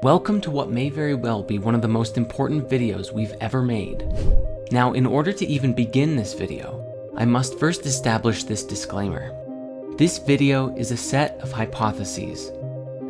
Welcome to what may very well be one of the most important videos we've ever made. Now, in order to even begin this video, I must first establish this disclaimer. This video is a set of hypotheses,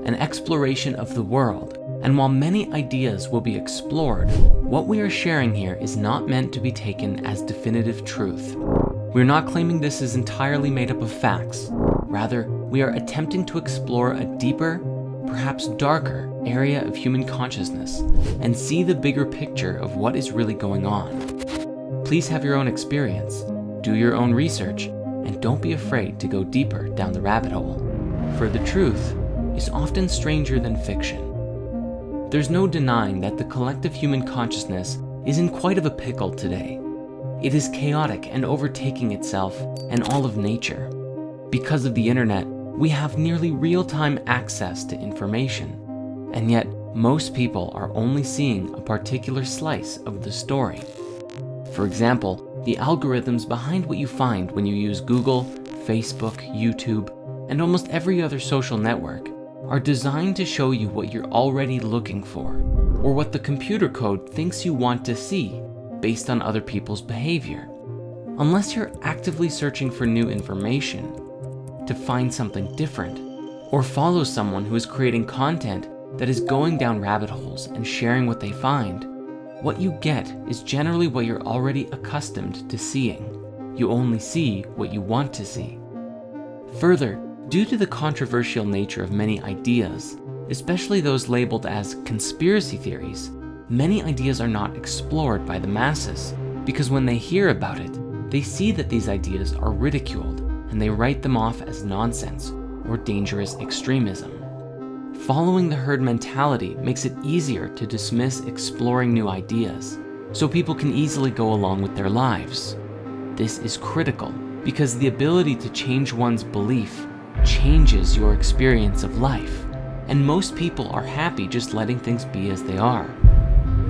an exploration of the world, and while many ideas will be explored, what we are sharing here is not meant to be taken as definitive truth. We're not claiming this is entirely made up of facts. Rather, we are attempting to explore a deeper, perhaps darker, area of human consciousness and see the bigger picture of what is really going on. Please have your own experience, do your own research, and don't be afraid to go deeper down the rabbit hole, for the truth is often stranger than fiction. There's no denying that the collective human consciousness is in quite of a pickle today. It is chaotic and overtaking itself and all of nature. Because of the internet, we have nearly real-time access to information, and yet most people are only seeing a particular slice of the story. For example, the algorithms behind what you find when you use Google, Facebook, YouTube, and almost every other social network are designed to show you what you're already looking for, or what the computer code thinks you want to see based on other people's behavior. Unless you're actively searching for new information, to find something different, or follow someone who is creating content that is going down rabbit holes and sharing what they find, what you get is generally what you're already accustomed to seeing. You only see what you want to see. Further, due to the controversial nature of many ideas, especially those labeled as conspiracy theories, many ideas are not explored by the masses because when they hear about it, they see that these ideas are ridiculed and they write them off as nonsense or dangerous extremism. Following the herd mentality makes it easier to dismiss exploring new ideas, so people can easily go along with their lives. This is critical because the ability to change one's belief changes your experience of life, and most people are happy just letting things be as they are.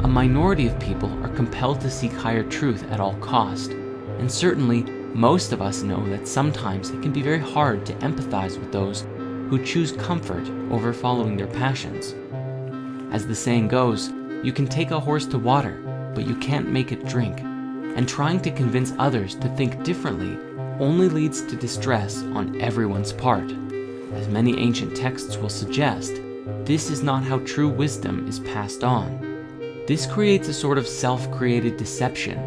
A minority of people are compelled to seek higher truth at all cost, and certainly most of us know that sometimes it can be very hard to empathize with those who choose comfort over following their passions. As the saying goes, you can take a horse to water, but you can't make it drink, and trying to convince others to think differently only leads to distress on everyone's part. As many ancient texts will suggest, this is not how true wisdom is passed on. This creates a sort of self-created deception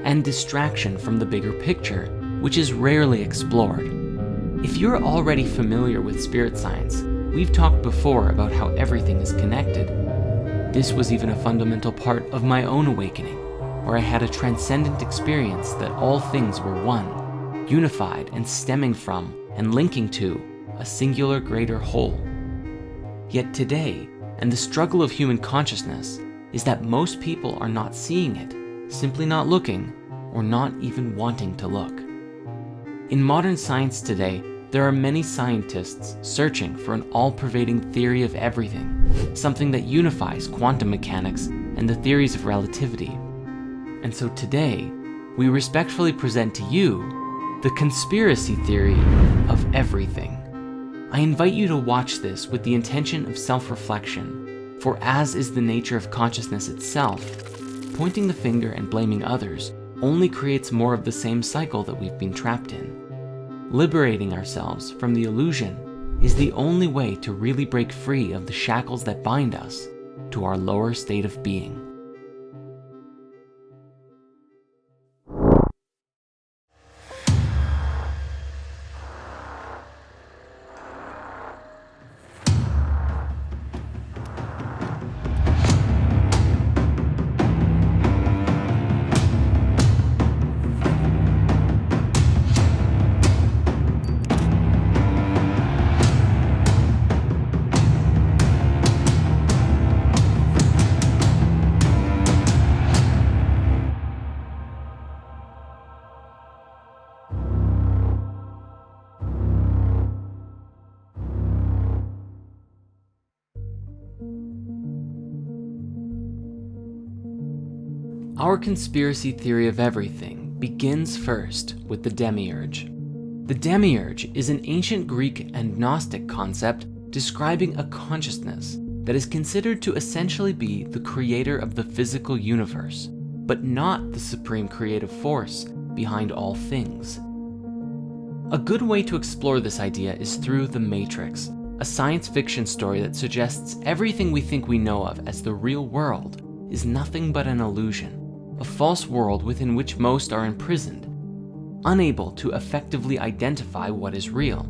and distraction from the bigger picture, which is rarely explored. If you're already familiar with spirit science, we've talked before about how everything is connected. This was even a fundamental part of my own awakening, where I had a transcendent experience that all things were one, unified and stemming from and linking to a singular greater whole. Yet today, and the struggle of human consciousness, is that most people are not seeing it, simply not looking, or not even wanting to look. In modern science today, there are many scientists searching for an all-pervading theory of everything, something that unifies quantum mechanics and the theories of relativity. And so today, we respectfully present to you the conspiracy theory of everything. I invite you to watch this with the intention of self-reflection, for as is the nature of consciousness itself, pointing the finger and blaming others only creates more of the same cycle that we've been trapped in. Liberating ourselves from the illusion is the only way to really break free of the shackles that bind us to our lower state of being. Our conspiracy theory of everything begins first with the demiurge. The demiurge is an ancient Greek and Gnostic concept describing a consciousness that is considered to essentially be the creator of the physical universe, but not the supreme creative force behind all things. A good way to explore this idea is through The Matrix, a science fiction story that suggests everything we think we know of as the real world is nothing but an illusion, a false world within which most are imprisoned, unable to effectively identify what is real.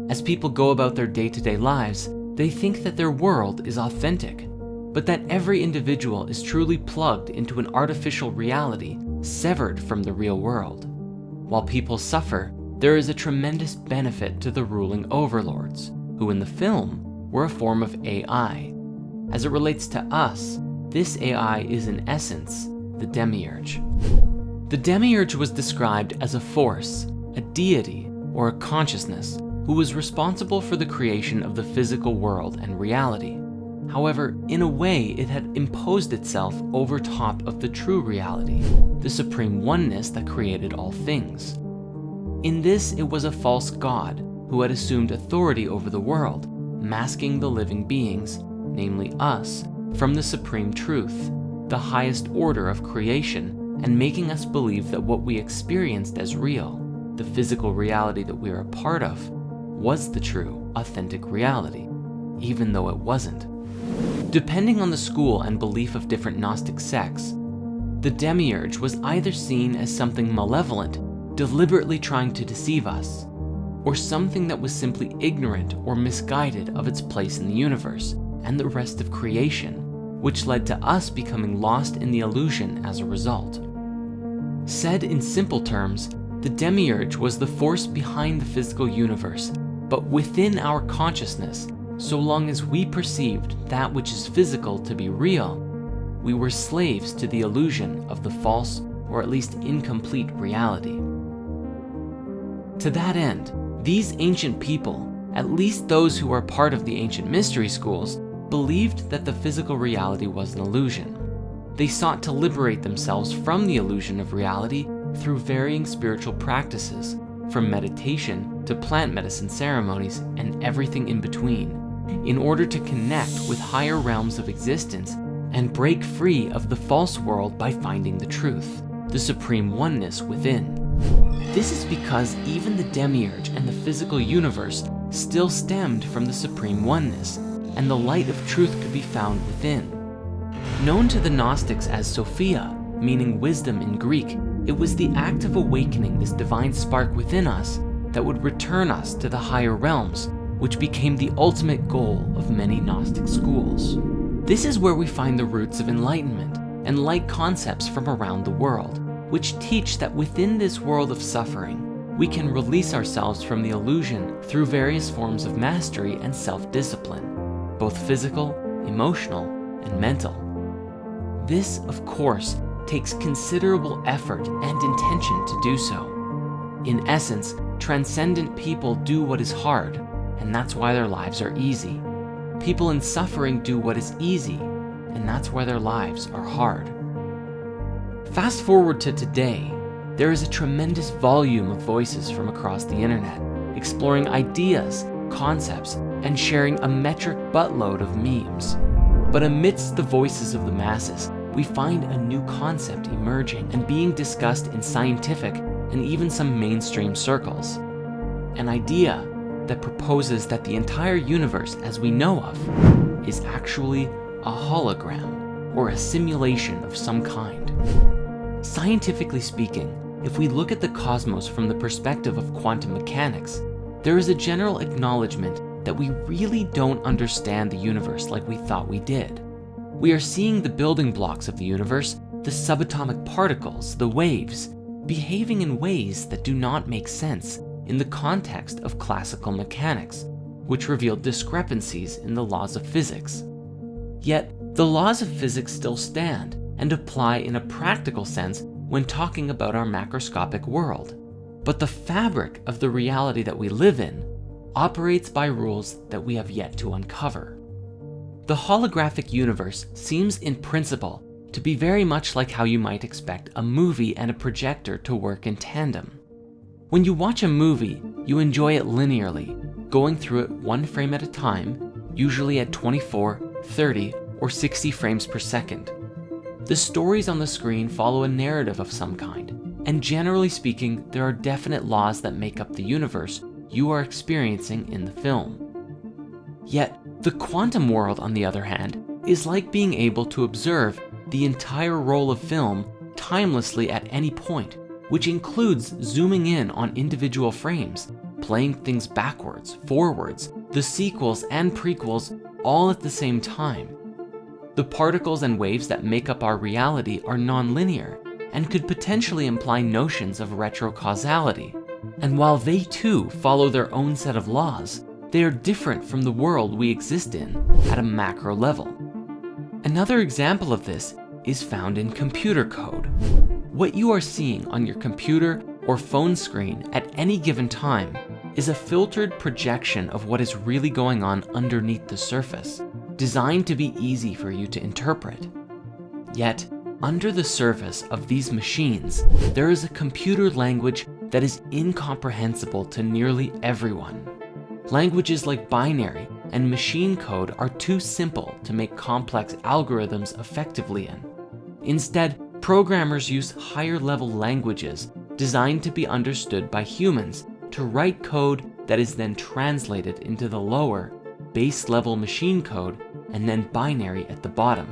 As people go about their day-to-day lives, they think that their world is authentic, but that every individual is truly plugged into an artificial reality severed from the real world. While people suffer, there is a tremendous benefit to the ruling overlords, who in the film were a form of AI. As it relates to us, this AI is in essence the demiurge. The demiurge was described as a force, a deity, or a consciousness who was responsible for the creation of the physical world and reality. However, in a way, it had imposed itself over top of the true reality, the supreme oneness that created all things. In this, it was a false god who had assumed authority over the world, masking the living beings, namely us, from the supreme truth, the highest order of creation, and making us believe that what we experienced as real, the physical reality that we are a part of, was the true, authentic reality, even though it wasn't. Depending on the school and belief of different Gnostic sects, the demiurge was either seen as something malevolent, deliberately trying to deceive us, or something that was simply ignorant or misguided of its place in the universe and the rest of creation, which led to us becoming lost in the illusion as a result. Said in simple terms, the demiurge was the force behind the physical universe, but within our consciousness, so long as we perceived that which is physical to be real, we were slaves to the illusion of the false or at least incomplete reality. To that end, these ancient people, at least those who are part of the ancient mystery schools, believed that the physical reality was an illusion. They sought to liberate themselves from the illusion of reality through varying spiritual practices, from meditation to plant medicine ceremonies and everything in between, in order to connect with higher realms of existence and break free of the false world by finding the truth, the supreme oneness within. This is because even the demiurge and the physical universe still stemmed from the supreme oneness, and the light of truth could be found within. Known to the Gnostics as Sophia, meaning wisdom in Greek, it was the act of awakening this divine spark within us that would return us to the higher realms, which became the ultimate goal of many Gnostic schools. This is where we find the roots of enlightenment and light concepts from around the world, which teach that within this world of suffering, we can release ourselves from the illusion through various forms of mastery and self-discipline, both physical, emotional, and mental. This, of course, takes considerable effort and intention to do so. In essence, transcendent people do what is hard, and that's why their lives are easy. People in suffering do what is easy, and that's why their lives are hard. Fast forward to today, there is a tremendous volume of voices from across the internet, exploring ideas, concepts, and sharing a metric buttload of memes. But amidst the voices of the masses, we find a new concept emerging and being discussed in scientific and even some mainstream circles. An idea that proposes that the entire universe as we know of is actually a hologram or a simulation of some kind. Scientifically speaking, if we look at the cosmos from the perspective of quantum mechanics, there is a general acknowledgement that we really don't understand the universe like we thought we did. We are seeing the building blocks of the universe, the subatomic particles, the waves, behaving in ways that do not make sense in the context of classical mechanics, which reveal discrepancies in the laws of physics. Yet, the laws of physics still stand and apply in a practical sense when talking about our macroscopic world. But the fabric of the reality that we live in operates by rules that we have yet to uncover. The holographic universe seems in principle to be very much like how you might expect a movie and a projector to work in tandem. When you watch a movie, you enjoy it linearly, going through it one frame at a time. usually at 24, 30, or 60 frames per second. The stories on the screen follow a narrative of some kind, and generally speaking, there are definite laws that make up the universe you are experiencing in the film. Yet, the quantum world, on the other hand, is like being able to observe the entire roll of film timelessly at any point, which includes zooming in on individual frames, playing things backwards, forwards, the sequels and prequels all at the same time. The particles and waves that make up our reality are non-linear and could potentially imply notions of retrocausality. And while they too follow their own set of laws, they are different from the world we exist in at a macro level. Another example of this is found in computer code. What you are seeing on your computer or phone screen at any given time is a filtered projection of what is really going on underneath the surface, designed to be easy for you to interpret. Yet, under the surface of these machines, there is a computer language that is incomprehensible to nearly everyone. Languages like binary and machine code are too simple to make complex algorithms effectively in. Instead, programmers use higher-level languages designed to be understood by humans to write code that is then translated into the lower, base-level machine code and then binary at the bottom.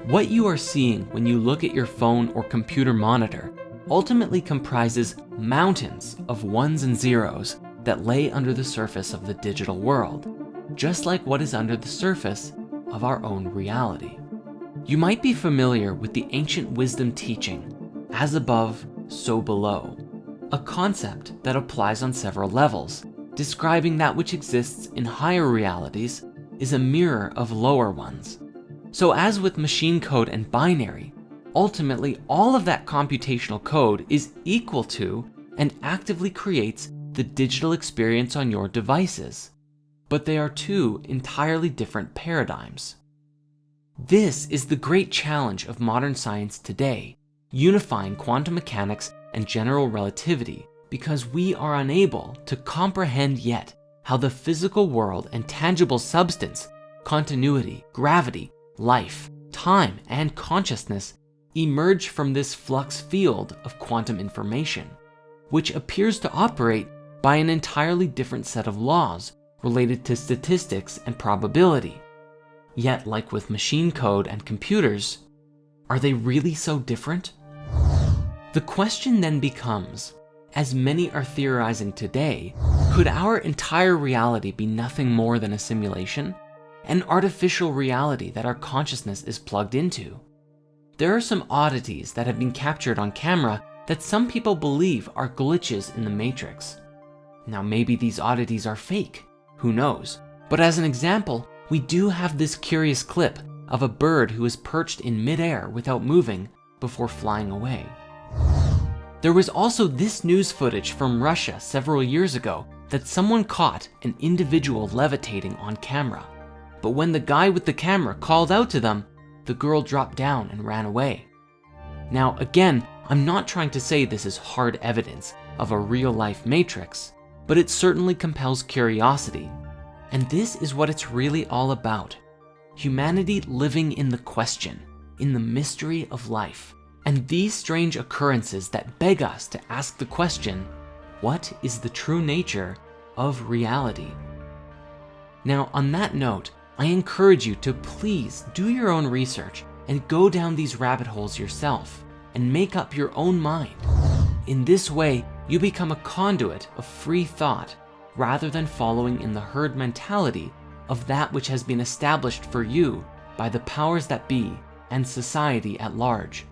What you are seeing when you look at your phone or computer monitor ultimately comprises mountains of ones and zeros that lay under the surface of the digital world, just like what is under the surface of our own reality. You might be familiar with the ancient wisdom teaching, as above, so below, a concept that applies on several levels, describing that which exists in higher realities is a mirror of lower ones. So as with machine code and binary, ultimately all of that computational code is equal to and actively creates the digital experience on your devices, but they are two entirely different paradigms. This is the great challenge of modern science today, unifying quantum mechanics and general relativity, because we are unable to comprehend yet how the physical world and tangible substance, continuity, gravity, life, time, and consciousness emerge from this flux field of quantum information, which appears to operate by an entirely different set of laws related to statistics and probability. Yet, like with machine code and computers, are they really so different? The question then becomes, as many are theorizing today, could our entire reality be nothing more than a simulation? An artificial reality that our consciousness is plugged into? There are some oddities that have been captured on camera that some people believe are glitches in the Matrix. Now maybe these oddities are fake, who knows? But as an example, we do have this curious clip of a bird who is perched in midair without moving before flying away. There was also this news footage from Russia several years ago that someone caught an individual levitating on camera. But when the guy with the camera called out to them, the girl dropped down and ran away. Now again, I'm not trying to say this is hard evidence of a real-life matrix, but it certainly compels curiosity. And this is what it's really all about. Humanity living in the question, in the mystery of life. And these strange occurrences that beg us to ask the question, what is the true nature of reality? Now, on that note, I encourage you to please do your own research and go down these rabbit holes yourself and make up your own mind. In this way, you become a conduit of free thought rather than following in the herd mentality of that which has been established for you by the powers that be and society at large.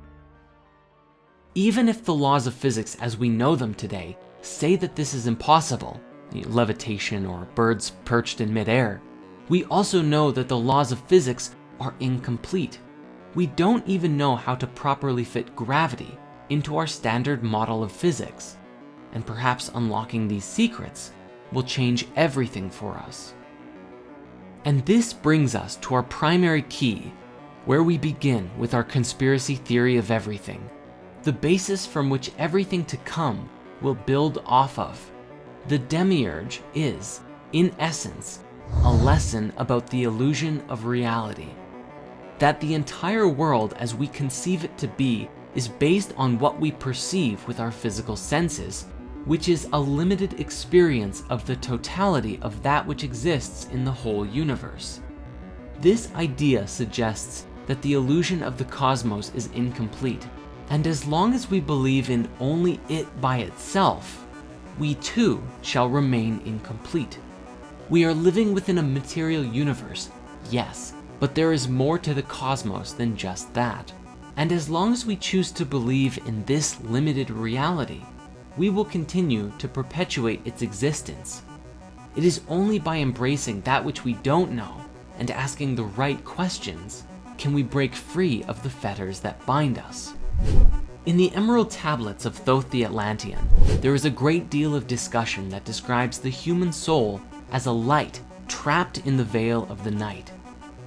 Even if the laws of physics as we know them today say that this is impossible, levitation or birds perched in midair, we also know that the laws of physics are incomplete. We don't even know how to properly fit gravity into our standard model of physics, and perhaps unlocking these secrets will change everything for us. And this brings us to our primary key, where we begin with our conspiracy theory of everything, the basis from which everything to come will build off of. The demiurge is, in essence, a lesson about the illusion of reality. That the entire world as we conceive it to be is based on what we perceive with our physical senses, which is a limited experience of the totality of that which exists in the whole universe. This idea suggests that the illusion of the cosmos is incomplete, and as long as we believe in only it by itself, we too shall remain incomplete. We are living within a material universe, yes, but there is more to the cosmos than just that. And as long as we choose to believe in this limited reality, we will continue to perpetuate its existence. It is only by embracing that which we don't know and asking the right questions can we break free of the fetters that bind us. In the Emerald Tablets of Thoth the Atlantean, there is a great deal of discussion that describes the human soul as a light trapped in the veil of the night,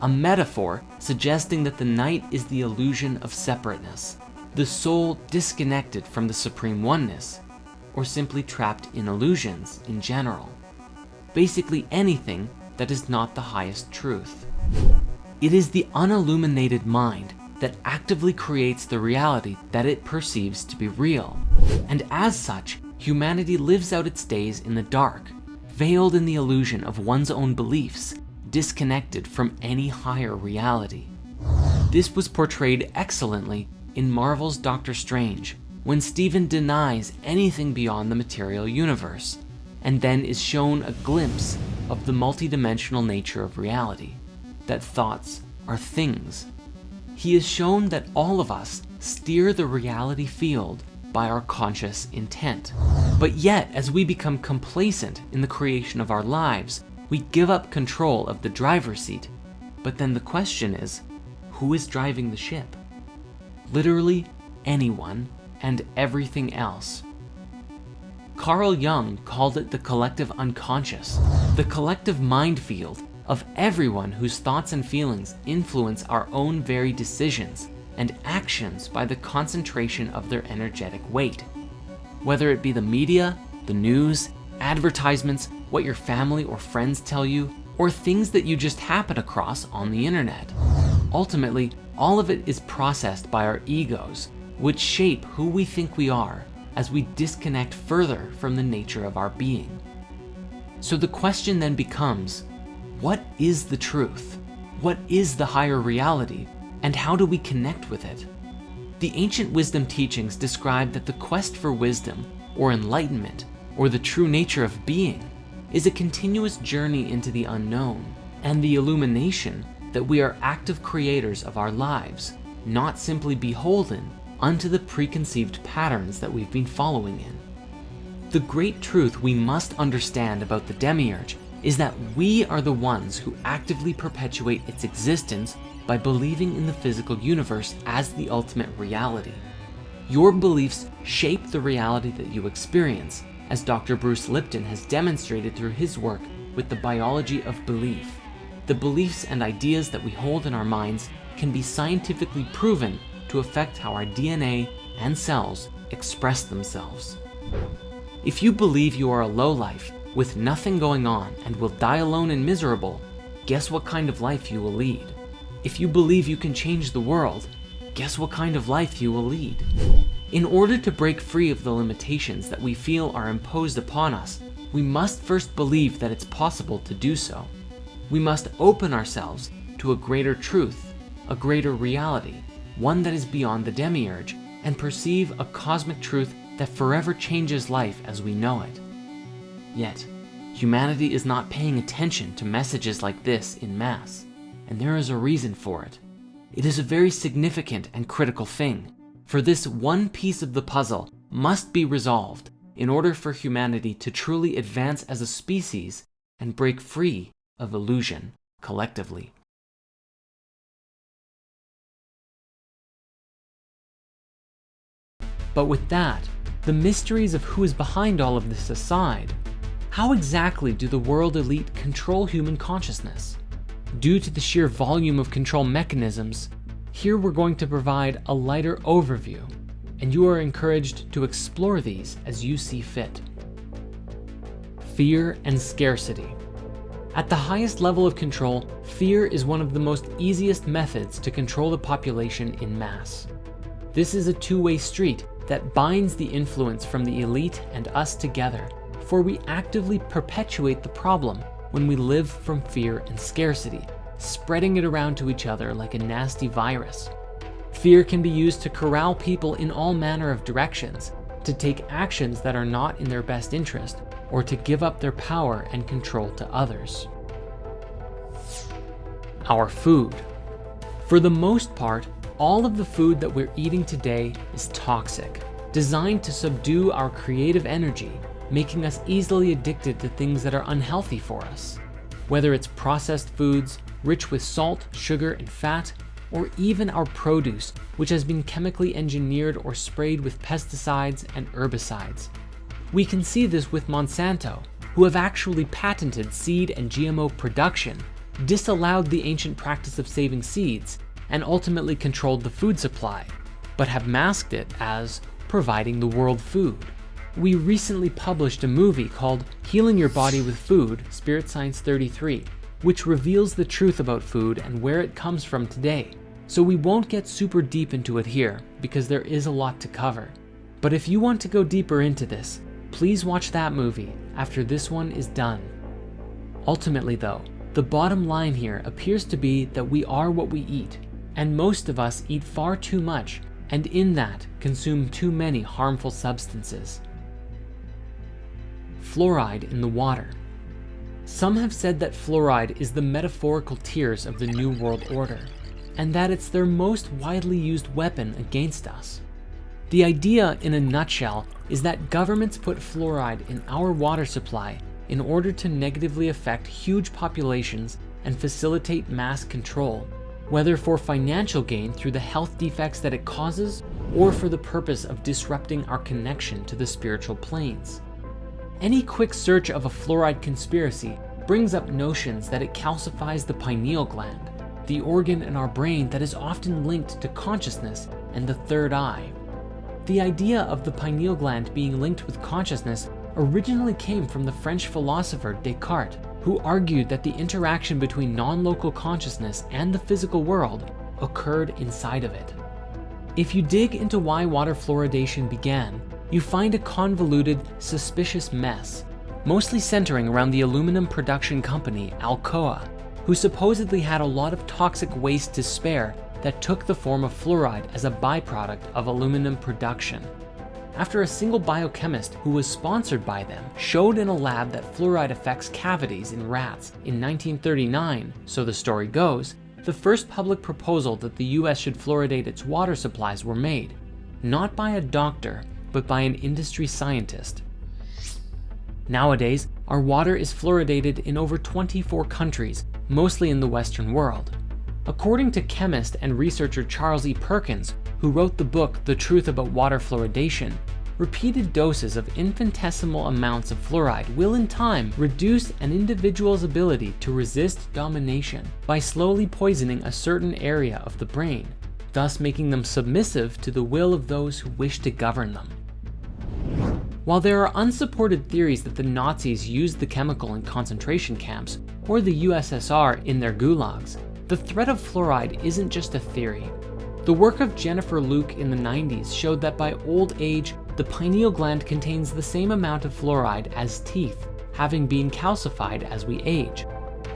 a metaphor suggesting that the night is the illusion of separateness, the soul disconnected from the supreme oneness, or simply trapped in illusions in general. Basically anything that is not the highest truth. It is the unilluminated mind that actively creates the reality that it perceives to be real, and as such, humanity lives out its days in the dark, veiled in the illusion of one's own beliefs, disconnected from any higher reality. This was portrayed excellently in Marvel's Doctor Strange, when Stephen denies anything beyond the material universe, and then is shown a glimpse of the multidimensional nature of reality, that thoughts are things. He is shown that all of us steer the reality field by our conscious intent. But yet, as we become complacent in the creation of our lives, we give up control of the driver's seat. But then the question is, who is driving the ship? Literally anyone and everything else. Carl Jung called it the collective unconscious, the collective mind field of everyone whose thoughts and feelings influence our own very decisions and actions by the concentration of their energetic weight. Whether it be the media, the news, advertisements, what your family or friends tell you, or things that you just happen across on the internet. Ultimately, all of it is processed by our egos, which shape who we think we are as we disconnect further from the nature of our being. So the question then becomes, what is the truth? What is the higher reality? And how do we connect with it? The ancient wisdom teachings describe that the quest for wisdom, or enlightenment, or the true nature of being, is a continuous journey into the unknown, and the illumination that we are active creators of our lives, not simply beholden unto the preconceived patterns that we've been following in. The great truth we must understand about the demiurge is that we are the ones who actively perpetuate its existence by believing in the physical universe as the ultimate reality. Your beliefs shape the reality that you experience, as Dr. Bruce Lipton has demonstrated through his work with the biology of belief. The beliefs and ideas that we hold in our minds can be scientifically proven to affect how our DNA and cells express themselves. If you believe you are a lowlife with nothing going on and will die alone and miserable, guess what kind of life you will lead? If you believe you can change the world, guess what kind of life you will lead? In order to break free of the limitations that we feel are imposed upon us, we must first believe that it's possible to do so. We must open ourselves to a greater truth, a greater reality, one that is beyond the demiurge, and perceive a cosmic truth that forever changes life as we know it. Yet, humanity is not paying attention to messages like this in mass, and there is a reason for it. It is a very significant and critical thing, for this one piece of the puzzle must be resolved in order for humanity to truly advance as a species and break free of illusion collectively. But with that, the mysteries of who is behind all of this aside, how exactly do the world elite control human consciousness? Due to the sheer volume of control mechanisms, here we're going to provide a lighter overview, and you are encouraged to explore these as you see fit. Fear and scarcity. At the highest level of control, fear is one of the most easiest methods to control the population in mass. This is a two-way street that binds the influence from the elite and us together, for we actively perpetuate the problem when we live from fear and scarcity, spreading it around to each other like a nasty virus. Fear can be used to corral people in all manner of directions, to take actions that are not in their best interest, or to give up their power and control to others. Our food. For the most part, all of the food that we're eating today is toxic, designed to subdue our creative energy, making us easily addicted to things that are unhealthy for us. Whether it's processed foods, rich with salt, sugar, and fat, or even our produce, which has been chemically engineered or sprayed with pesticides and herbicides. We can see this with Monsanto, who have actually patented seed and GMO production, disallowed the ancient practice of saving seeds, and ultimately controlled the food supply, but have masked it as providing the world food. We recently published a movie called Healing Your Body with Food, Spirit Science 33, which reveals the truth about food and where it comes from today. So we won't get super deep into it here because there is a lot to cover. But if you want to go deeper into this, please watch that movie after this one is done. Ultimately though, the bottom line here appears to be that we are what we eat, and most of us eat far too much, and in that consume too many harmful substances. Fluoride in the water. Some have said that fluoride is the metaphorical tears of the New World Order, and that it's their most widely used weapon against us. The idea in a nutshell is that governments put fluoride in our water supply in order to negatively affect huge populations and facilitate mass control, whether for financial gain through the health defects that it causes, or for the purpose of disrupting our connection to the spiritual planes. Any quick search of a fluoride conspiracy brings up notions that it calcifies the pineal gland, the organ in our brain that is often linked to consciousness and the third eye. The idea of the pineal gland being linked with consciousness originally came from the French philosopher Descartes, who argued that the interaction between non-local consciousness and the physical world occurred inside of it. If you dig into why water fluoridation began, you find a convoluted, suspicious mess, mostly centering around the aluminum production company Alcoa, who supposedly had a lot of toxic waste to spare that took the form of fluoride as a byproduct of aluminum production. After a single biochemist who was sponsored by them showed in a lab that fluoride affects cavities in rats in 1939, so the story goes, the first public proposal that the US should fluoridate its water supplies were made, not by a doctor, but by an industry scientist. Nowadays, our water is fluoridated in over 24 countries, mostly in the Western world. According to chemist and researcher Charles E. Perkins, who wrote the book The Truth About Water Fluoridation, repeated doses of infinitesimal amounts of fluoride will in time reduce an individual's ability to resist domination by slowly poisoning a certain area of the brain, thus making them submissive to the will of those who wish to govern them. While there are unsupported theories that the Nazis used the chemical in concentration camps, or the USSR in their gulags, the threat of fluoride isn't just a theory. The work of Jennifer Luke in the 90s showed that by old age, the pineal gland contains the same amount of fluoride as teeth, having been calcified as we age.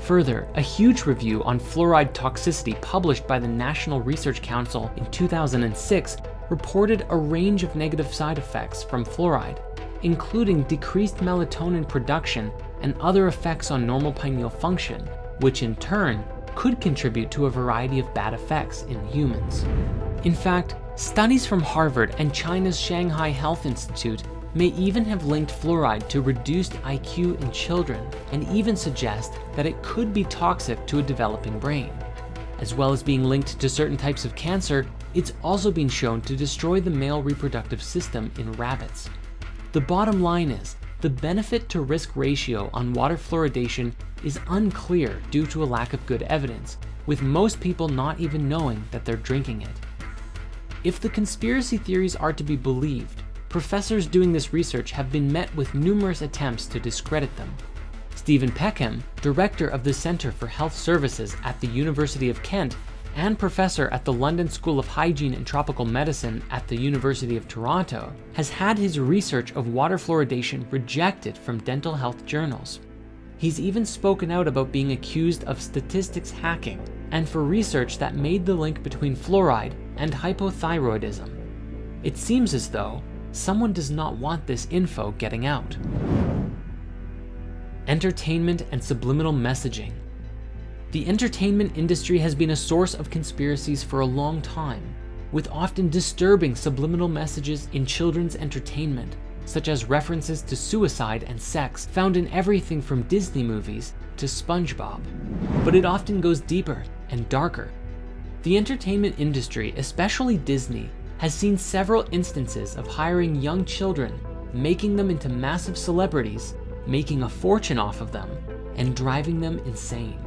Further, a huge review on fluoride toxicity published by the National Research Council in 2006 reported a range of negative side effects from fluoride, including decreased melatonin production and other effects on normal pineal function, which in turn could contribute to a variety of bad effects in humans. In fact, studies from Harvard and China's Shanghai Health Institute may even have linked fluoride to reduced IQ in children, and even suggest that it could be toxic to a developing brain. As well as being linked to certain types of cancer, it's also been shown to destroy the male reproductive system in rabbits. The bottom line is, the benefit to risk ratio on water fluoridation is unclear due to a lack of good evidence, with most people not even knowing that they're drinking it. If the conspiracy theories are to be believed, professors doing this research have been met with numerous attempts to discredit them. Stephen Peckham, director of the Centre for Health Services at the University of Kent and professor at the London School of Hygiene and Tropical Medicine at the University of Toronto, has had his research of water fluoridation rejected from dental health journals. He's even spoken out about being accused of statistics hacking and for research that made the link between fluoride and hypothyroidism. It seems as though someone does not want this info getting out. Entertainment and subliminal messaging. The entertainment industry has been a source of conspiracies for a long time, with often disturbing subliminal messages in children's entertainment, such as references to suicide and sex found in everything from Disney movies to SpongeBob. But it often goes deeper and darker. The entertainment industry, especially Disney, has seen several instances of hiring young children, making them into massive celebrities, making a fortune off of them, and driving them insane.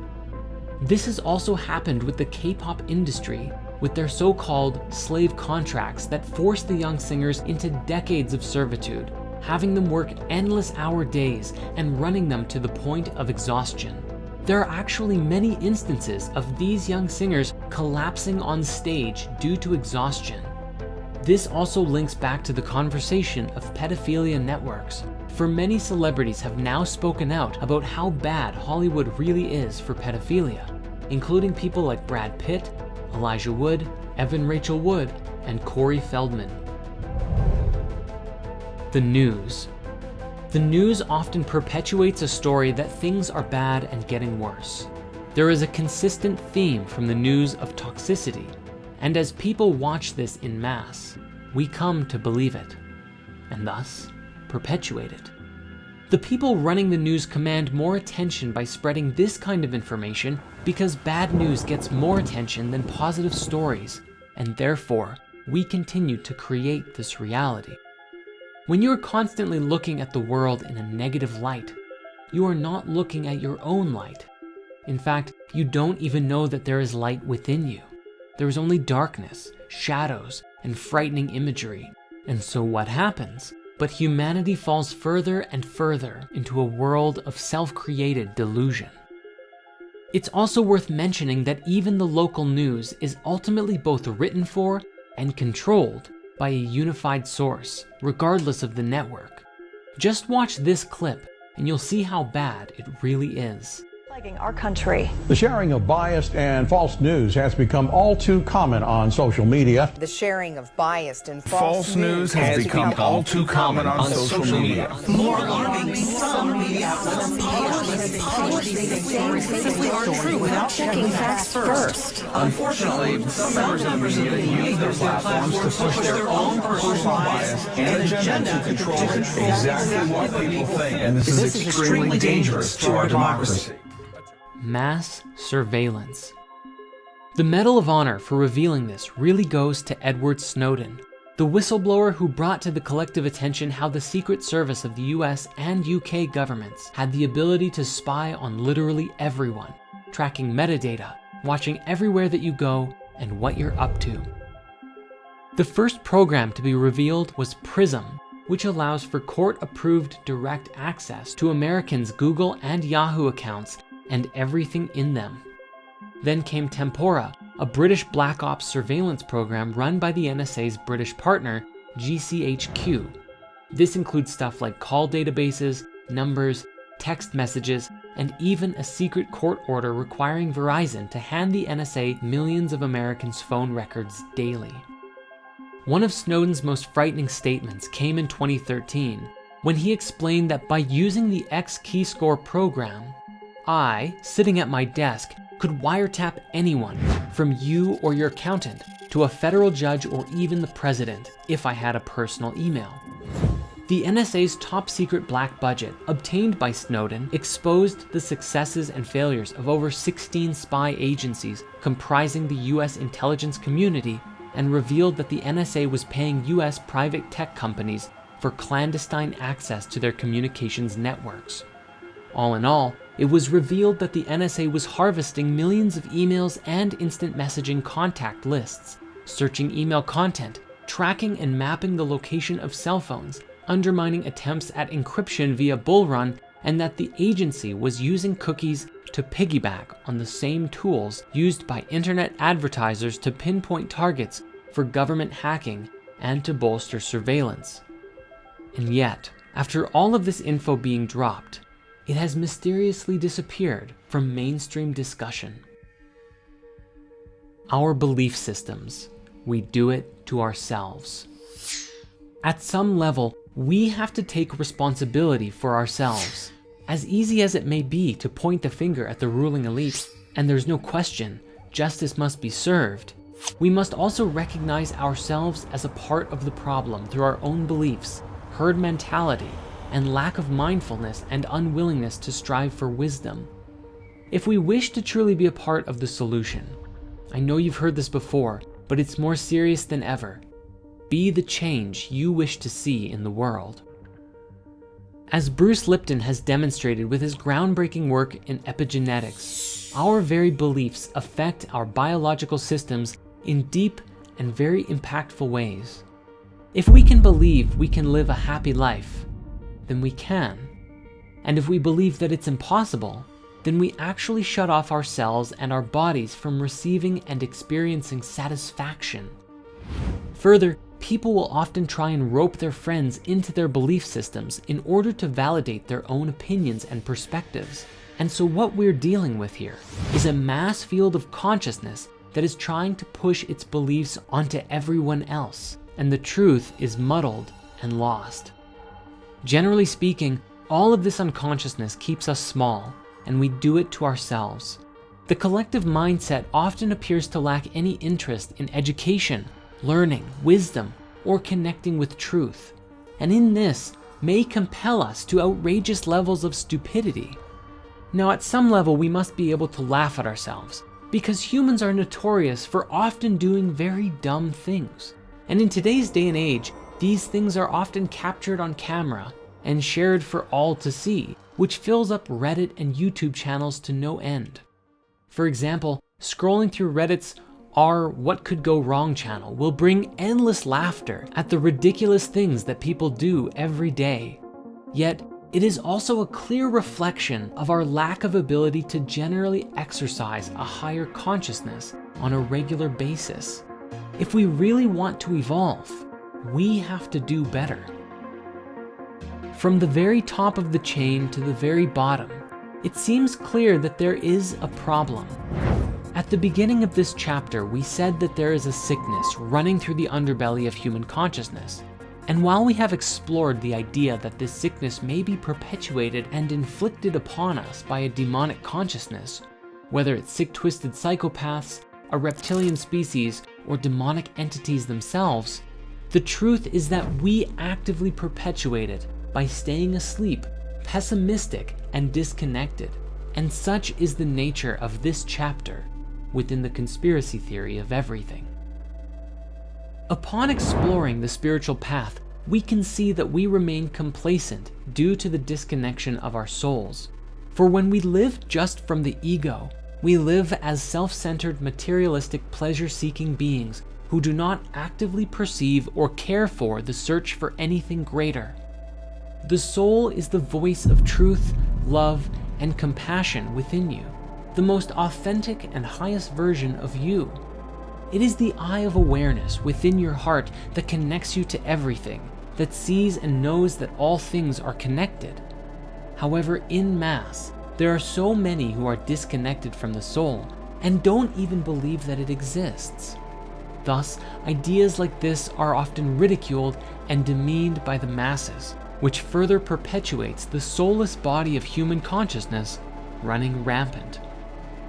This has also happened with the K-pop industry, with their so-called slave contracts that force the young singers into decades of servitude, having them work endless hour days and running them to the point of exhaustion. There are actually many instances of these young singers collapsing on stage due to exhaustion. This also links back to the conversation of pedophilia networks, for many celebrities have now spoken out about how bad Hollywood really is for pedophilia, including people like Brad Pitt, Elijah Wood, Evan Rachel Wood, and Corey Feldman. The news. The news often perpetuates a story that things are bad and getting worse. There is a consistent theme from the news of toxicity, and as people watch this in mass, we come to believe it, and thus perpetuate it. The people running the news command more attention by spreading this kind of information because bad news gets more attention than positive stories, and therefore, we continue to create this reality. When you are constantly looking at the world in a negative light, you are not looking at your own light. In fact, you don't even know that there is light within you. There is only darkness, shadows, and frightening imagery. And so what happens? But humanity falls further and further into a world of self-created delusion. It's also worth mentioning that even the local news is ultimately both written for and controlled by a unified source, regardless of the network. Just watch this clip and you'll see how bad it really is. Our country. The sharing of biased and false news has become all too common on social media. The sharing of biased and false news has become all too common on social media. More alarming, some media outlets publish simply aren't true without checking facts first. Unfortunately, some members of the media use their platforms to push their own personal bias and agenda to control exactly what people think, and this is extremely dangerous to our democracy. Mass surveillance. The Medal of Honor for revealing this really goes to Edward Snowden, the whistleblower who brought to the collective attention how the Secret Service of the US and UK governments had the ability to spy on literally everyone, tracking metadata, watching everywhere that you go, and what you're up to. The first program to be revealed was PRISM, which allows for court-approved direct access to Americans' Google and Yahoo accounts and everything in them. Then came Tempora, a British Black Ops surveillance program run by the NSA's British partner, GCHQ. This includes stuff like call databases, numbers, text messages, and even a secret court order requiring Verizon to hand the NSA millions of Americans' phone records daily. One of Snowden's most frightening statements came in 2013, when he explained that by using the X-Keyscore program, I, sitting at my desk, could wiretap anyone, from you or your accountant, to a federal judge or even the president, if I had a personal email. The NSA's top secret black budget, obtained by Snowden, exposed the successes and failures of over 16 spy agencies comprising the US intelligence community, and revealed that the NSA was paying US private tech companies for clandestine access to their communications networks. All in all, it was revealed that the NSA was harvesting millions of emails and instant messaging contact lists, searching email content, tracking and mapping the location of cell phones, undermining attempts at encryption via Bull Run, and that the agency was using cookies to piggyback on the same tools used by internet advertisers to pinpoint targets for government hacking and to bolster surveillance. And yet, after all of this info being dropped, it has mysteriously disappeared from mainstream discussion. Our belief systems. We do it to ourselves. At some level, we have to take responsibility for ourselves. As easy as it may be to point the finger at the ruling elite, and there's no question, justice must be served, we must also recognize ourselves as a part of the problem through our own beliefs, herd mentality, and lack of mindfulness and unwillingness to strive for wisdom. If we wish to truly be a part of the solution, I know you've heard this before, but it's more serious than ever. Be the change you wish to see in the world. As Bruce Lipton has demonstrated with his groundbreaking work in epigenetics, our very beliefs affect our biological systems in deep and very impactful ways. If we can believe we can live a happy life, then we can. And if we believe that it's impossible, then we actually shut off ourselves and our bodies from receiving and experiencing satisfaction. Further, people will often try and rope their friends into their belief systems in order to validate their own opinions and perspectives. And so what we're dealing with here is a mass field of consciousness that is trying to push its beliefs onto everyone else, and the truth is muddled and lost. Generally speaking, all of this unconsciousness keeps us small, and we do it to ourselves. The collective mindset often appears to lack any interest in education, learning, wisdom, or connecting with truth, and in this may compel us to outrageous levels of stupidity. Now, at some level, we must be able to laugh at ourselves, because humans are notorious for often doing very dumb things. And in today's day and age, these things are often captured on camera and shared for all to see, which fills up Reddit and YouTube channels to no end. For example, scrolling through Reddit's Our What Could Go Wrong channel will bring endless laughter at the ridiculous things that people do every day. Yet, it is also a clear reflection of our lack of ability to generally exercise a higher consciousness on a regular basis. If we really want to evolve, we have to do better. From the very top of the chain to the very bottom, it seems clear that there is a problem. At the beginning of this chapter, we said that there is a sickness running through the underbelly of human consciousness. And while we have explored the idea that this sickness may be perpetuated and inflicted upon us by a demonic consciousness, whether it's sick, twisted psychopaths, a reptilian species, or demonic entities themselves, the truth is that we actively perpetuate it by staying asleep, pessimistic, and disconnected. And such is the nature of this chapter within the conspiracy theory of everything. Upon exploring the spiritual path, we can see that we remain complacent due to the disconnection of our souls. For when we live just from the ego, we live as self-centered, materialistic, pleasure-seeking beings who do not actively perceive or care for the search for anything greater. The soul is the voice of truth, love, and compassion within you, the most authentic and highest version of you. It is the eye of awareness within your heart that connects you to everything, that sees and knows that all things are connected. However, in mass, there are so many who are disconnected from the soul and don't even believe that it exists. Thus, ideas like this are often ridiculed and demeaned by the masses, which further perpetuates the soulless body of human consciousness running rampant.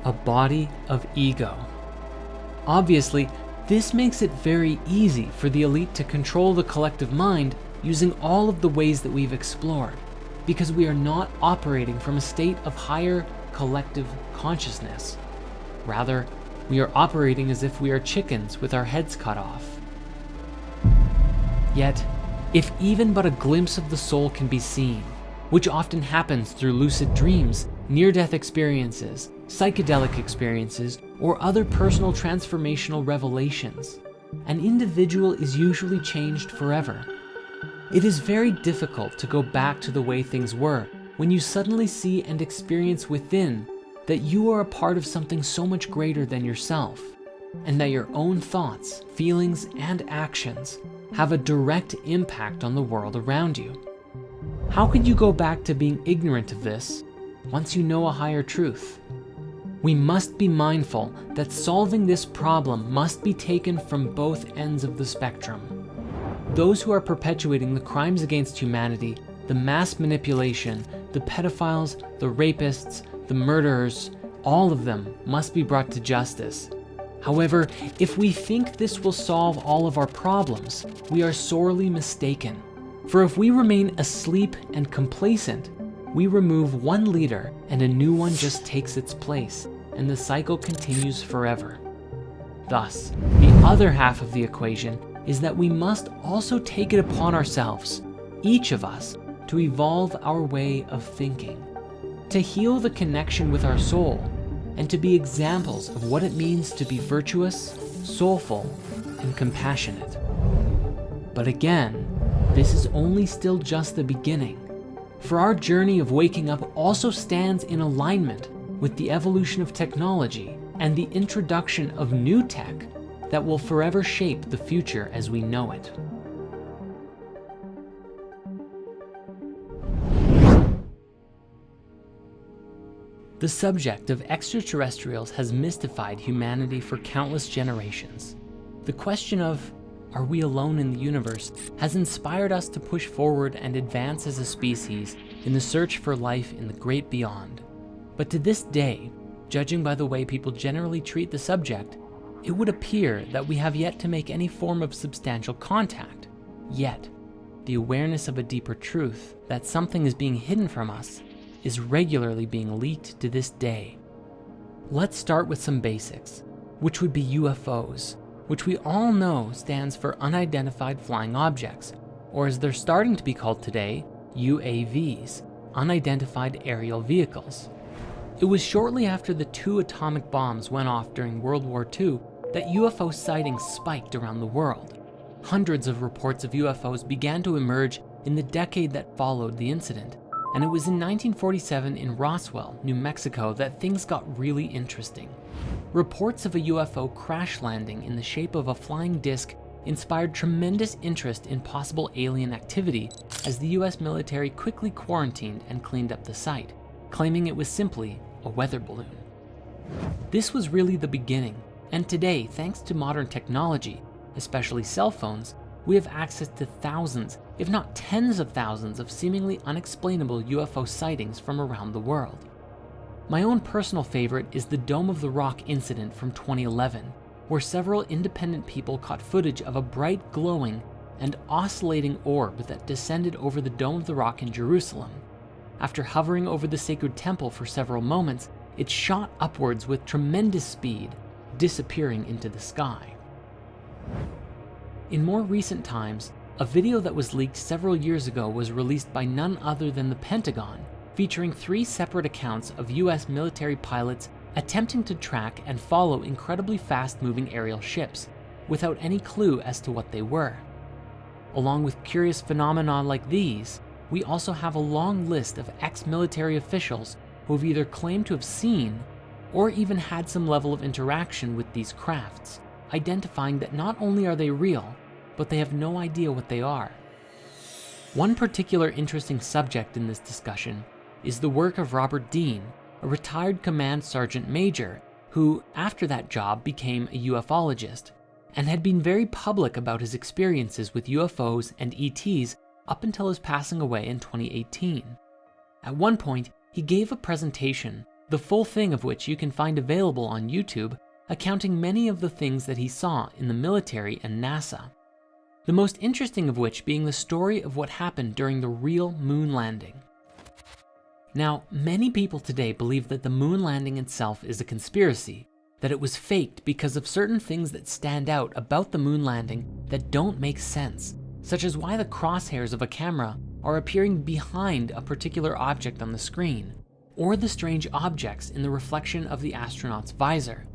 A body of ego. Obviously, this makes it very easy for the elite to control the collective mind using all of the ways that we've explored, because we are not operating from a state of higher collective consciousness. Rather, we are operating as if we are chickens with our heads cut off. Yet, if even but a glimpse of the soul can be seen, which often happens through lucid dreams, near-death experiences, psychedelic experiences, or other personal transformational revelations, an individual is usually changed forever. It is very difficult to go back to the way things were, when you suddenly see and experience within that you are a part of something so much greater than yourself, and that your own thoughts, feelings, and actions have a direct impact on the world around you. How could you go back to being ignorant of this once you know a higher truth? We must be mindful that solving this problem must be taken from both ends of the spectrum. Those who are perpetuating the crimes against humanity, the mass manipulation, the pedophiles, the rapists, the murderers, all of them must be brought to justice. However, if we think this will solve all of our problems, we are sorely mistaken. For if we remain asleep and complacent, we remove one leader and a new one just takes its place, and the cycle continues forever. Thus, the other half of the equation is that we must also take it upon ourselves, each of us, to evolve our way of thinking, to heal the connection with our soul, and to be examples of what it means to be virtuous, soulful, and compassionate. But again, this is only still just the beginning, for our journey of waking up also stands in alignment with the evolution of technology and the introduction of new tech that will forever shape the future as we know it. The subject of extraterrestrials has mystified humanity for countless generations. The question of, are we alone in the universe, has inspired us to push forward and advance as a species in the search for life in the great beyond. But to this day, judging by the way people generally treat the subject, it would appear that we have yet to make any form of substantial contact. Yet, the awareness of a deeper truth, that something is being hidden from us, is regularly being leaked to this day. Let's start with some basics, which would be UFOs, which we all know stands for unidentified flying objects, or as they're starting to be called today, UAVs, unidentified aerial vehicles. It was shortly after the 2 atomic bombs went off during World War II that UFO sightings spiked around the world. Hundreds of reports of UFOs began to emerge in the decade that followed the incident, and it was in 1947 in Roswell, New Mexico, that things got really interesting. Reports of a UFO crash landing in the shape of a flying disc inspired tremendous interest in possible alien activity as the US military quickly quarantined and cleaned up the site, claiming it was simply a weather balloon. This was really the beginning, and today, thanks to modern technology, especially cell phones, we have access to thousands, if not tens of thousands, of seemingly unexplainable UFO sightings from around the world. My own personal favorite is the Dome of the Rock incident from 2011, where several independent people caught footage of a bright, glowing, and oscillating orb that descended over the Dome of the Rock in Jerusalem. After hovering over the sacred temple for several moments, it shot upwards with tremendous speed, disappearing into the sky. In more recent times, a video that was leaked several years ago was released by none other than the Pentagon, featuring 3 separate accounts of US military pilots attempting to track and follow incredibly fast-moving aerial ships, without any clue as to what they were. Along with curious phenomena like these, we also have a long list of ex-military officials who have either claimed to have seen or even had some level of interaction with these crafts, identifying that not only are they real, but they have no idea what they are. One particular interesting subject in this discussion is the work of Robert Dean, a retired command sergeant major who, after that job, became a ufologist and had been very public about his experiences with UFOs and ETs up until his passing away in 2018. At one point, he gave a presentation, the full thing of which you can find available on YouTube, accounting many of the things that he saw in the military and NASA. The most interesting of which being the story of what happened during the real moon landing. Now, many people today believe that the moon landing itself is a conspiracy, that it was faked because of certain things that stand out about the moon landing that don't make sense, such as why the crosshairs of a camera are appearing behind a particular object on the screen, or the strange objects in the reflection of the astronaut's visor.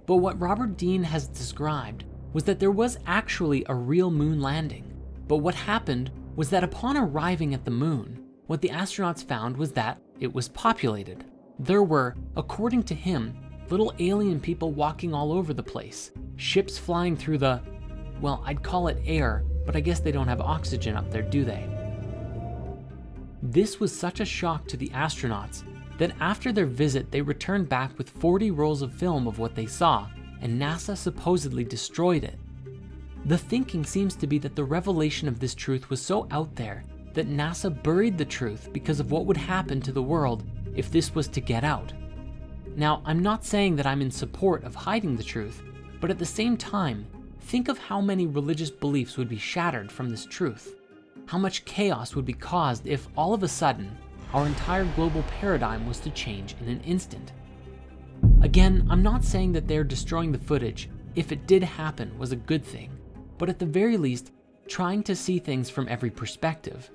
But what Robert Dean has described was that there was actually a real moon landing, but what happened was that upon arriving at the moon, what the astronauts found was that it was populated. There were, according to him, little alien people walking all over the place, ships flying through the, well, I'd call it air, but I guess they don't have oxygen up there, do they? This was such a shock to the astronauts that after their visit, they returned back with 40 rolls of film of what they saw, and NASA supposedly destroyed it. The thinking seems to be that the revelation of this truth was so out there that NASA buried the truth because of what would happen to the world if this was to get out. Now, I'm not saying that I'm in support of hiding the truth, but at the same time, think of how many religious beliefs would be shattered from this truth. How much chaos would be caused if all of a sudden, our entire global paradigm was to change in an instant. Again, I'm not saying that they're destroying the footage, if it did happen, was a good thing, but at the very least, trying to see things from every perspective.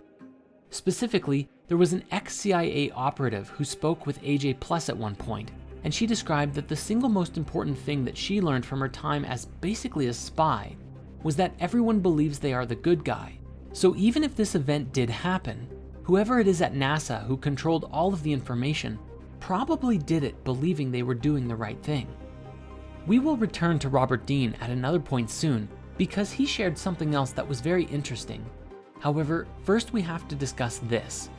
Specifically, there was an ex-CIA operative who spoke with AJ Plus at one point, and she described that the single most important thing that she learned from her time as basically a spy was that everyone believes they are the good guy. So even if this event did happen, whoever it is at NASA who controlled all of the information probably did it believing they were doing the right thing. We will return to Robert Dean at another point soon because he shared something else that was very interesting. However, first we have to discuss this.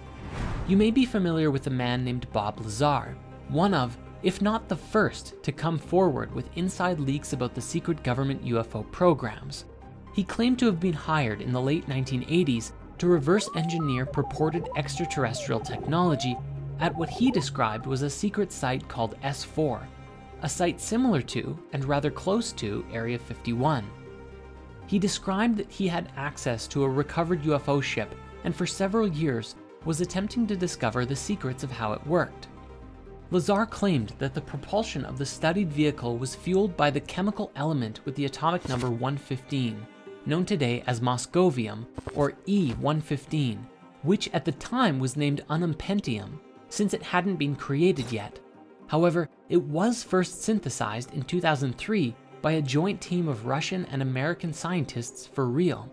You may be familiar with a man named Bob Lazar, one of, if not the first, to come forward with inside leaks about the secret government UFO programs. He claimed to have been hired in the late 1980s to reverse engineer purported extraterrestrial technology at what he described was a secret site called S4, a site similar to and rather close to Area 51. He described that he had access to a recovered UFO ship and for several years was attempting to discover the secrets of how it worked. Lazar claimed that the propulsion of the studied vehicle was fueled by the chemical element with the atomic number 115, known today as moscovium, or E115, which at the time was named unumpentium, since it hadn't been created yet. However, it was first synthesized in 2003 by a joint team of Russian and American scientists for real.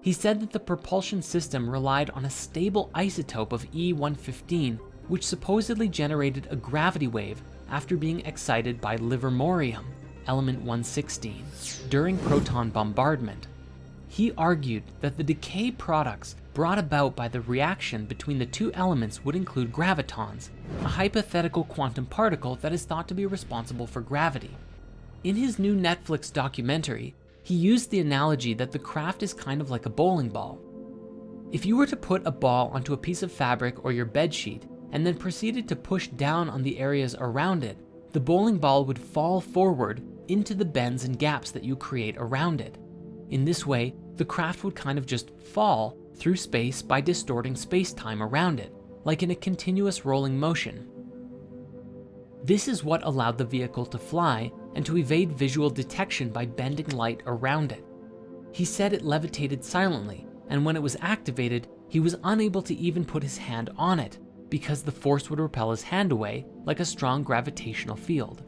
He said that the propulsion system relied on a stable isotope of E115, which supposedly generated a gravity wave after being excited by livermorium, element 116, during proton bombardment. He argued that the decay products brought about by the reaction between the two elements would include gravitons, a hypothetical quantum particle that is thought to be responsible for gravity. In his new Netflix documentary, he used the analogy that the craft is kind of like a bowling ball. If you were to put a ball onto a piece of fabric or your bed sheet and then proceeded to push down on the areas around it, the bowling ball would fall forward into the bends and gaps that you create around it. In this way, the craft would kind of just fall through space by distorting space-time around it, like in a continuous rolling motion. This is what allowed the vehicle to fly and to evade visual detection by bending light around it. He said it levitated silently, and when it was activated, he was unable to even put his hand on it because the force would repel his hand away like a strong gravitational field.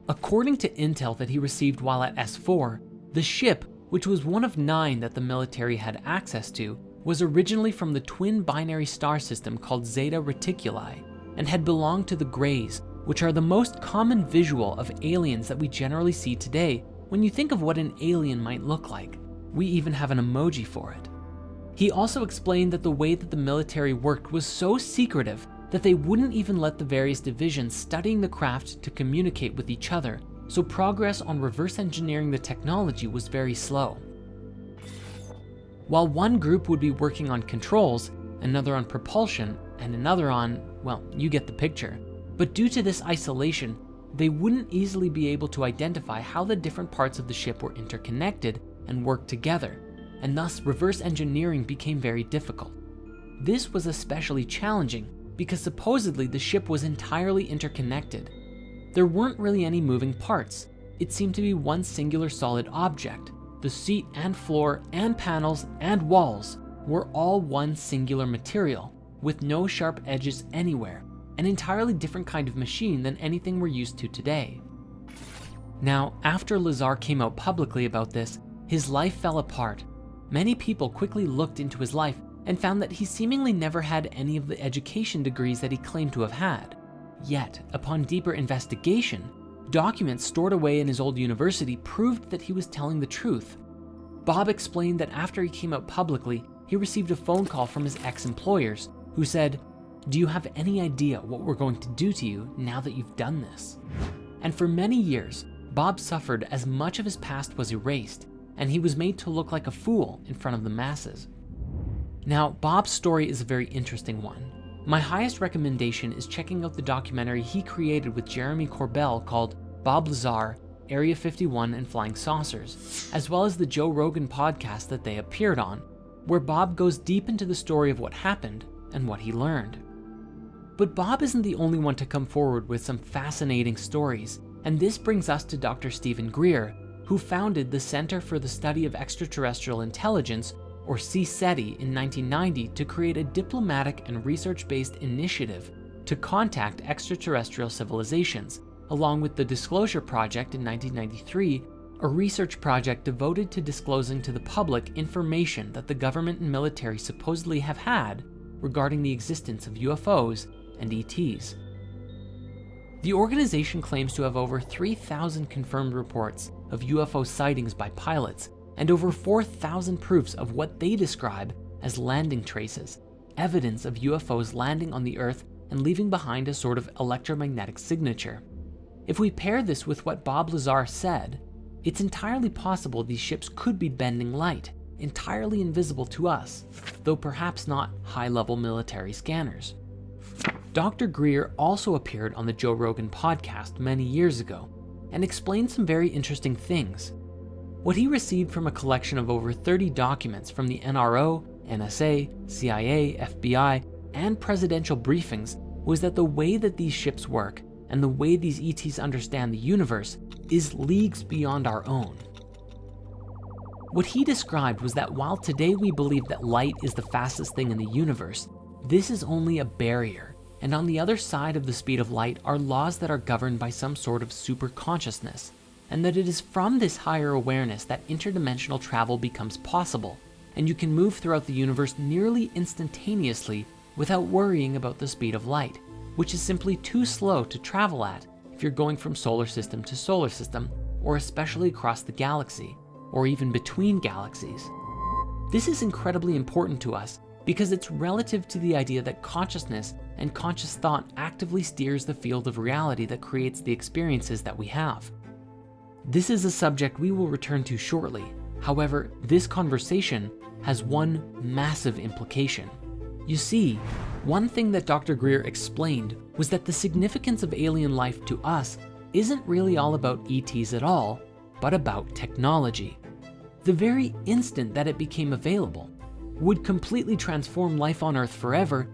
According to intel that he received while at S4, the ship, which was one of 9 that the military had access to, was originally from the twin binary star system called Zeta Reticuli and had belonged to the Greys, which are the most common visual of aliens that we generally see today when you think of what an alien might look like. We even have an emoji for it. He also explained that the way that the military worked was so secretive that they wouldn't even let the various divisions studying the craft to communicate with each other, so progress on reverse engineering the technology was very slow. While one group would be working on controls, another on propulsion, and another on, well, you get the picture. But due to this isolation, they wouldn't easily be able to identify how the different parts of the ship were interconnected and worked together, and thus reverse engineering became very difficult. This was especially challenging because supposedly the ship was entirely interconnected. There weren't really any moving parts. It seemed to be one singular solid object. The seat and floor and panels and walls were all one singular material, with no sharp edges anywhere, an entirely different kind of machine than anything we're used to today. Now, after Lazar came out publicly about this, his life fell apart. Many people quickly looked into his life and found that he seemingly never had any of the education degrees that he claimed to have had. Yet, upon deeper investigation, documents stored away in his old university proved that he was telling the truth. Bob explained that after he came out publicly, he received a phone call from his ex-employers who said, "Do you have any idea what we're going to do to you now that you've done this?" And for many years, Bob suffered as much of his past was erased, and he was made to look like a fool in front of the masses. Now, Bob's story is a very interesting one. My highest recommendation is checking out the documentary he created with Jeremy Corbell called Bob Lazar, Area 51 and Flying Saucers, as well as the Joe Rogan podcast that they appeared on, where Bob goes deep into the story of what happened and what he learned. But Bob isn't the only one to come forward with some fascinating stories, and this brings us to Dr. Stephen Greer, who founded the Center for the Study of Extraterrestrial Intelligence, or CSETI, in 1990 to create a diplomatic and research-based initiative to contact extraterrestrial civilizations, along with the Disclosure Project in 1993, a research project devoted to disclosing to the public information that the government and military supposedly have had regarding the existence of UFOs and ETs. The organization claims to have over 3,000 confirmed reports of UFO sightings by pilots and over 4,000 proofs of what they describe as landing traces, evidence of UFOs landing on the Earth and leaving behind a sort of electromagnetic signature. If we pair this with what Bob Lazar said, it's entirely possible these ships could be bending light, entirely invisible to us, though perhaps not high-level military scanners. Dr. Greer also appeared on the Joe Rogan podcast many years ago and explained some very interesting things. What he received from a collection of over 30 documents from the NRO, NSA, CIA, FBI, and presidential briefings was that the way that these ships work and the way these ETs understand the universe is leagues beyond our own. What he described was that while today we believe that light is the fastest thing in the universe, this is only a barrier, and on the other side of the speed of light are laws that are governed by some sort of super consciousness, and that it is from this higher awareness that interdimensional travel becomes possible, and you can move throughout the universe nearly instantaneously without worrying about the speed of light, which is simply too slow to travel at if you're going from solar system to solar system, or especially across the galaxy, or even between galaxies. This is incredibly important to us because it's relative to the idea that consciousness and conscious thought actively steers the field of reality that creates the experiences that we have. This is a subject we will return to shortly. However, this conversation has one massive implication. You see, one thing that Dr. Greer explained was that the significance of alien life to us isn't really all about ETs at all, but about technology. The very instant that it became available would completely transform life on Earth forever.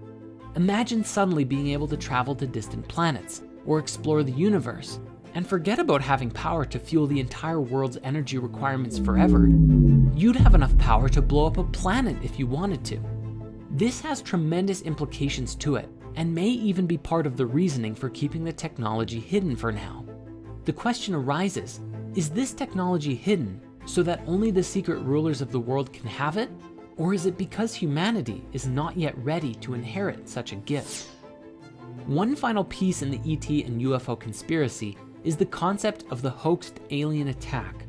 Imagine suddenly being able to travel to distant planets or explore the universe, and forget about having power to fuel the entire world's energy requirements forever. You'd have enough power to blow up a planet if you wanted to. This has tremendous implications to it, and may even be part of the reasoning for keeping the technology hidden for now. The question arises, is this technology hidden so that only the secret rulers of the world can have it? Or is it because humanity is not yet ready to inherit such a gift? One final piece in the ET and UFO conspiracy is the concept of the hoaxed alien attack.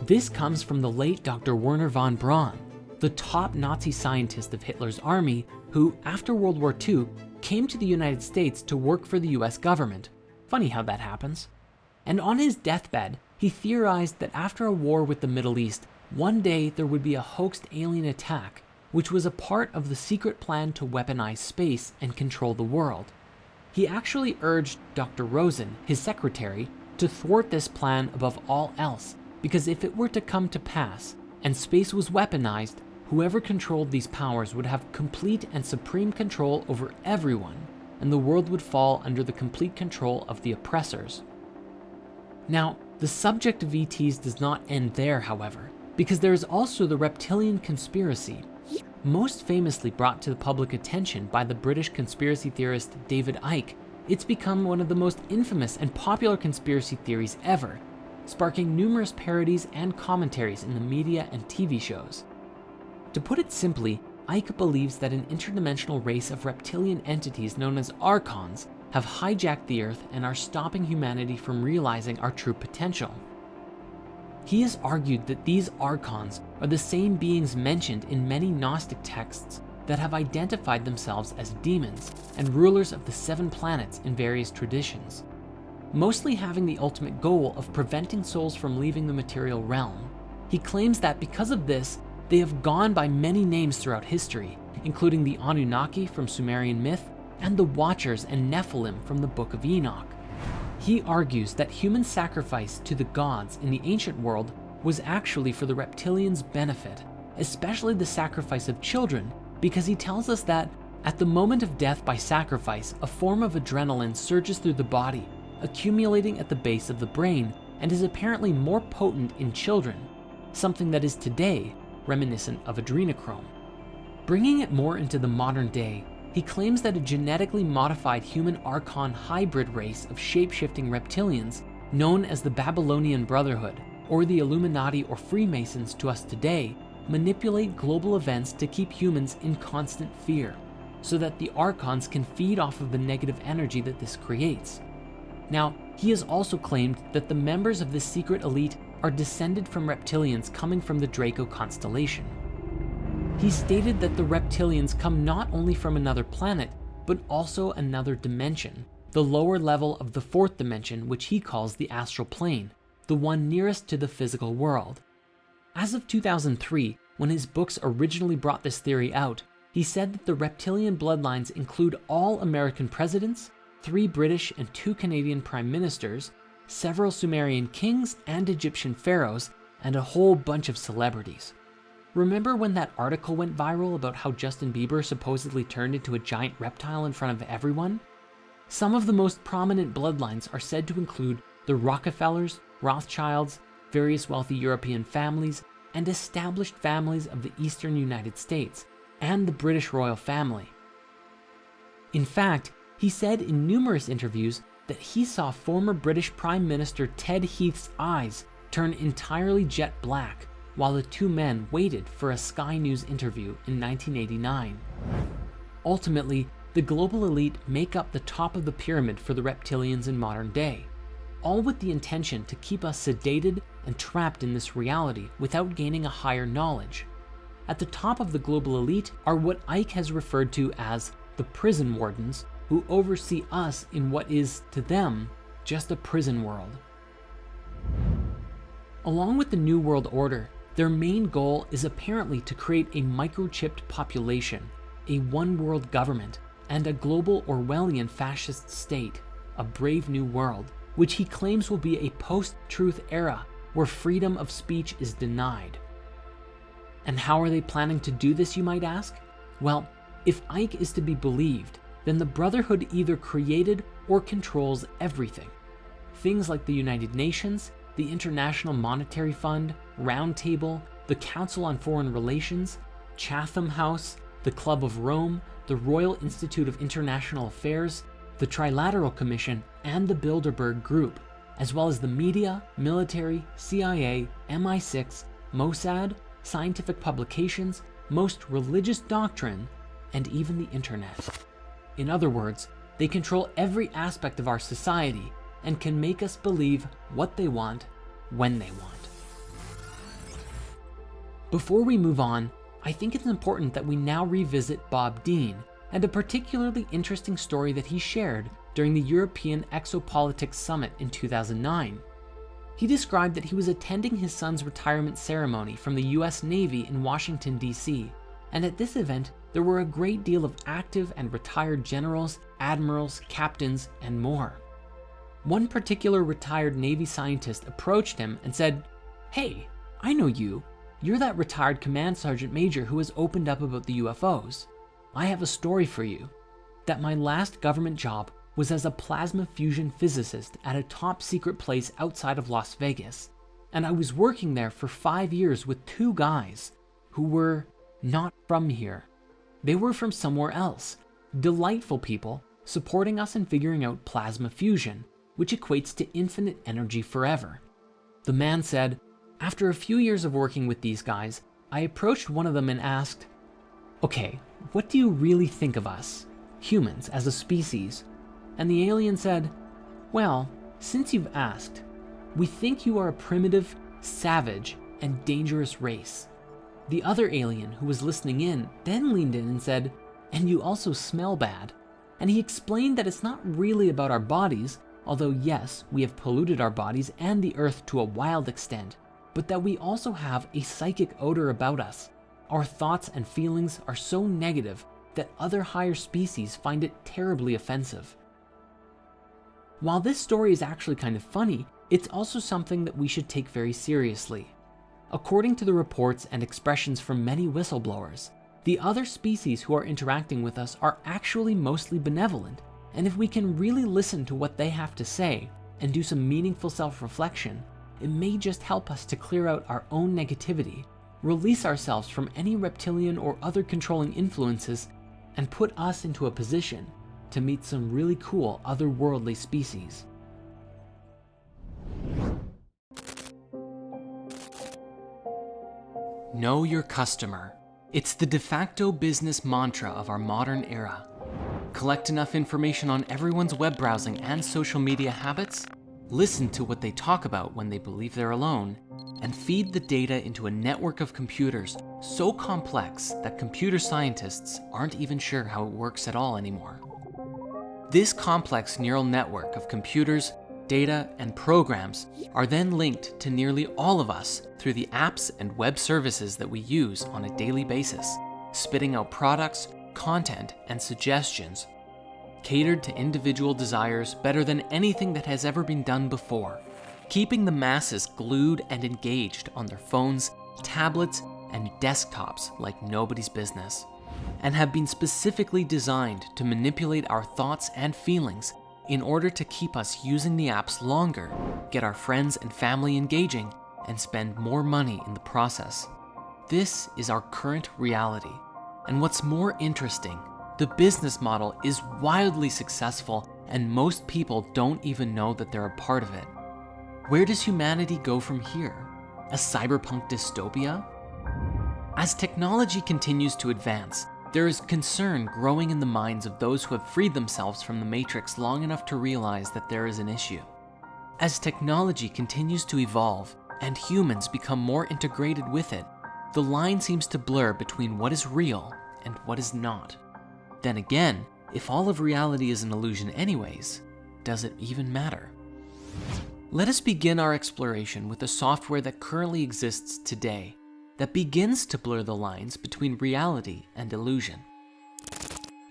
This comes from the late Dr. Werner von Braun, the top Nazi scientist of Hitler's army, who, after World War II, came to the United States to work for the US government. Funny how that happens. And on his deathbed, he theorized that after a war with the Middle East, one day there would be a hoaxed alien attack, which was a part of the secret plan to weaponize space and control the world. He actually urged Dr. Rosen, his secretary, to thwart this plan above all else, because if it were to come to pass, and space was weaponized, whoever controlled these powers would have complete and supreme control over everyone, and the world would fall under the complete control of the oppressors. Now, the subject of ETs does not end there, however, because there is also the reptilian conspiracy, most famously brought to the public attention by the British conspiracy theorist David Icke. It's become one of the most infamous and popular conspiracy theories ever, sparking numerous parodies and commentaries in the media and TV shows. To put it simply, Ike believes that an interdimensional race of reptilian entities known as archons have hijacked the Earth and are stopping humanity from realizing our true potential. He has argued that these archons are the same beings mentioned in many Gnostic texts that have identified themselves as demons and rulers of the 7 planets in various traditions, mostly having the ultimate goal of preventing souls from leaving the material realm. He claims that because of this, they have gone by many names throughout history, including the Anunnaki from Sumerian myth and the Watchers and Nephilim from the Book of Enoch. He argues that human sacrifice to the gods in the ancient world was actually for the reptilians' benefit, especially the sacrifice of children, because he tells us that at the moment of death by sacrifice, a form of adrenaline surges through the body, accumulating at the base of the brain, and is apparently more potent in children, something that is today reminiscent of adrenochrome. Bringing it more into the modern day, he claims that a genetically modified human archon hybrid race of shape-shifting reptilians, known as the Babylonian Brotherhood, or the Illuminati or Freemasons to us today, manipulate global events to keep humans in constant fear, so that the archons can feed off of the negative energy that this creates. Now, he has also claimed that the members of this secret elite are descended from reptilians coming from the Draco constellation. He stated that the reptilians come not only from another planet, but also another dimension, the lower level of the 4th dimension, which he calls the astral plane, the one nearest to the physical world. As of 2003, when his books originally brought this theory out, he said that the reptilian bloodlines include all American presidents, 3 British and 2 Canadian prime ministers, several Sumerian kings and Egyptian pharaohs, and a whole bunch of celebrities. Remember when that article went viral about how Justin Bieber supposedly turned into a giant reptile in front of everyone? Some of the most prominent bloodlines are said to include the Rockefellers, Rothschilds, various wealthy European families, and established families of the eastern United States, and the British royal family. In fact, he said in numerous interviews that he saw former British Prime Minister Ted Heath's eyes turn entirely jet black while the 2 men waited for a Sky News interview in 1989. Ultimately, the global elite make up the top of the pyramid for the reptilians in modern day, all with the intention to keep us sedated and trapped in this reality without gaining a higher knowledge. At the top of the global elite are what Ike has referred to as the prison wardens, who oversee us in what is, to them, just a prison world. Along with the New World Order, their main goal is apparently to create a microchipped population, a one-world government, and a global Orwellian fascist state, a brave new world, which he claims will be a post-truth era where freedom of speech is denied. And how are they planning to do this, you might ask? Well, if Ike is to be believed, then the Brotherhood either created or controls everything. Things like the United Nations, the International Monetary Fund, Round Table, the Council on Foreign Relations, Chatham House, the Club of Rome, the Royal Institute of International Affairs, the Trilateral Commission, and the Bilderberg Group, as well as the media, military, CIA, MI6, Mossad, scientific publications, most religious doctrine, and even the internet. In other words, they control every aspect of our society and can make us believe what they want, when they want. Before we move on, I think it's important that we now revisit Bob Dean and a particularly interesting story that he shared during the European Exopolitics Summit in 2009. He described that he was attending his son's retirement ceremony from the US Navy in Washington, D.C., and at this event, there were a great deal of active and retired generals, admirals, captains, and more. One particular retired Navy scientist approached him and said, "Hey, I know you. You're that retired command sergeant major who has opened up about the UFOs. I have a story for you, that my last government job was as a plasma fusion physicist at a top secret place outside of Las Vegas, and I was working there for 5 years with 2 guys who were not from here. They were from somewhere else, delightful people supporting us in figuring out plasma fusion, which equates to infinite energy forever." The man said, "After a few years of working with these guys, I approached one of them and asked, okay, what do you really think of us, humans, as a species? And the alien said, well, since you've asked, we think you are a primitive, savage, and dangerous race. The other alien who was listening in then leaned in and said, and you also smell bad. And he explained that it's not really about our bodies, although yes, we have polluted our bodies and the earth to a wild extent, but that we also have a psychic odor about us. Our thoughts and feelings are so negative that other higher species find it terribly offensive. While this story is actually kind of funny, it's also something that we should take very seriously. According to the reports and expressions from many whistleblowers, the other species who are interacting with us are actually mostly benevolent, and if we can really listen to what they have to say and do some meaningful self-reflection, it may just help us to clear out our own negativity, release ourselves from any reptilian or other controlling influences, and put us into a position to meet some really cool otherworldly species. Know your customer. It's the de facto business mantra of our modern era. Collect enough information on everyone's web browsing and social media habits, listen to what they talk about when they believe they're alone, and feed the data into a network of computers so complex that computer scientists aren't even sure how it works at all anymore. This complex neural network of computers, data, and programs are then linked to nearly all of us through the apps and web services that we use on a daily basis, spitting out products, content, and suggestions catered to individual desires better than anything that has ever been done before, keeping the masses glued and engaged on their phones, tablets, and desktops like nobody's business, and have been specifically designed to manipulate our thoughts and feelings in order to keep us using the apps longer, get our friends and family engaging, and spend more money in the process. This is our current reality. And what's more interesting, the business model is wildly successful and most people don't even know that they're a part of it. Where does humanity go from here? A cyberpunk dystopia? As technology continues to advance, there is concern growing in the minds of those who have freed themselves from the Matrix long enough to realize that there is an issue. As technology continues to evolve and humans become more integrated with it, the line seems to blur between what is real and what is not. Then again, if all of reality is an illusion anyways, does it even matter? Let us begin our exploration with a software that currently exists today that begins to blur the lines between reality and illusion.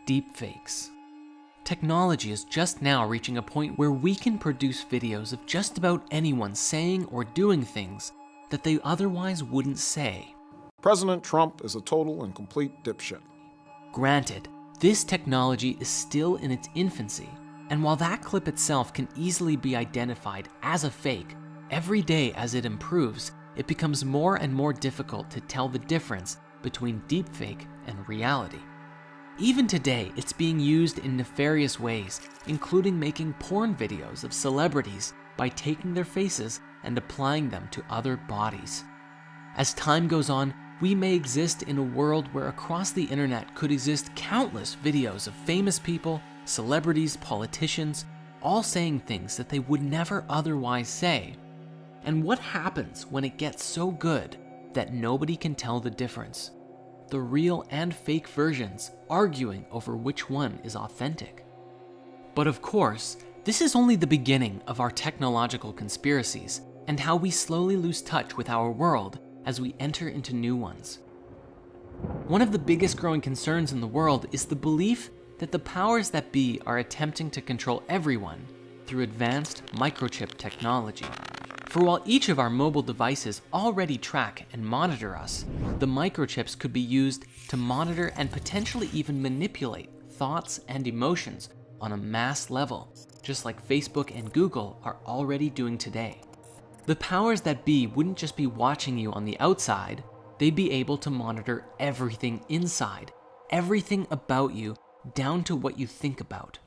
Deepfakes. Technology is just now reaching a point where we can produce videos of just about anyone saying or doing things that they otherwise wouldn't say. President Trump is a total and complete dipshit. Granted, this technology is still in its infancy, and while that clip itself can easily be identified as a fake, every day as it improves, it becomes more and more difficult to tell the difference between deepfake and reality. Even today, it's being used in nefarious ways, including making porn videos of celebrities by taking their faces and applying them to other bodies. As time goes on, we may exist in a world where across the internet could exist countless videos of famous people, celebrities, politicians, all saying things that they would never otherwise say. And what happens when it gets so good that nobody can tell the difference? The real and fake versions arguing over which one is authentic. But of course, this is only the beginning of our technological conspiracies and how we slowly lose touch with our world as we enter into new ones. One of the biggest growing concerns in the world is the belief that the powers that be are attempting to control everyone through advanced microchip technology. For while each of our mobile devices already track and monitor us, the microchips could be used to monitor and potentially even manipulate thoughts and emotions on a mass level, just like Facebook and Google are already doing today. The powers that be wouldn't just be watching you on the outside, they'd be able to monitor everything inside, everything about you, down to what you think about.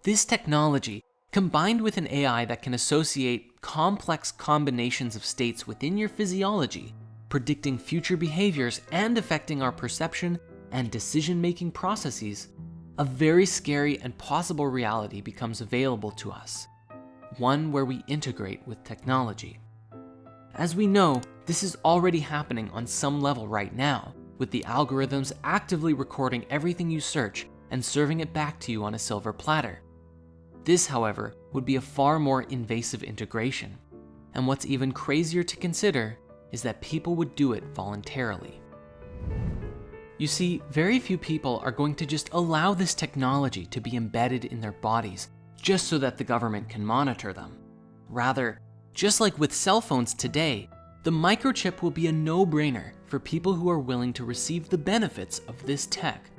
This technology, combined with an AI that can associate complex combinations of states within your physiology, predicting future behaviors and affecting our perception and decision-making processes, a very scary and possible reality becomes available to us, one where we integrate with technology. As we know, this is already happening on some level right now, with the algorithms actively recording everything you search and serving it back to you on a silver platter. This, however, would be a far more invasive integration, and what's even crazier to consider is that people would do it voluntarily. You see, very few people are going to just allow this technology to be embedded in their bodies just so that the government can monitor them. Rather, just like with cell phones today, the microchip will be a no-brainer for people who are willing to receive the benefits of this tech.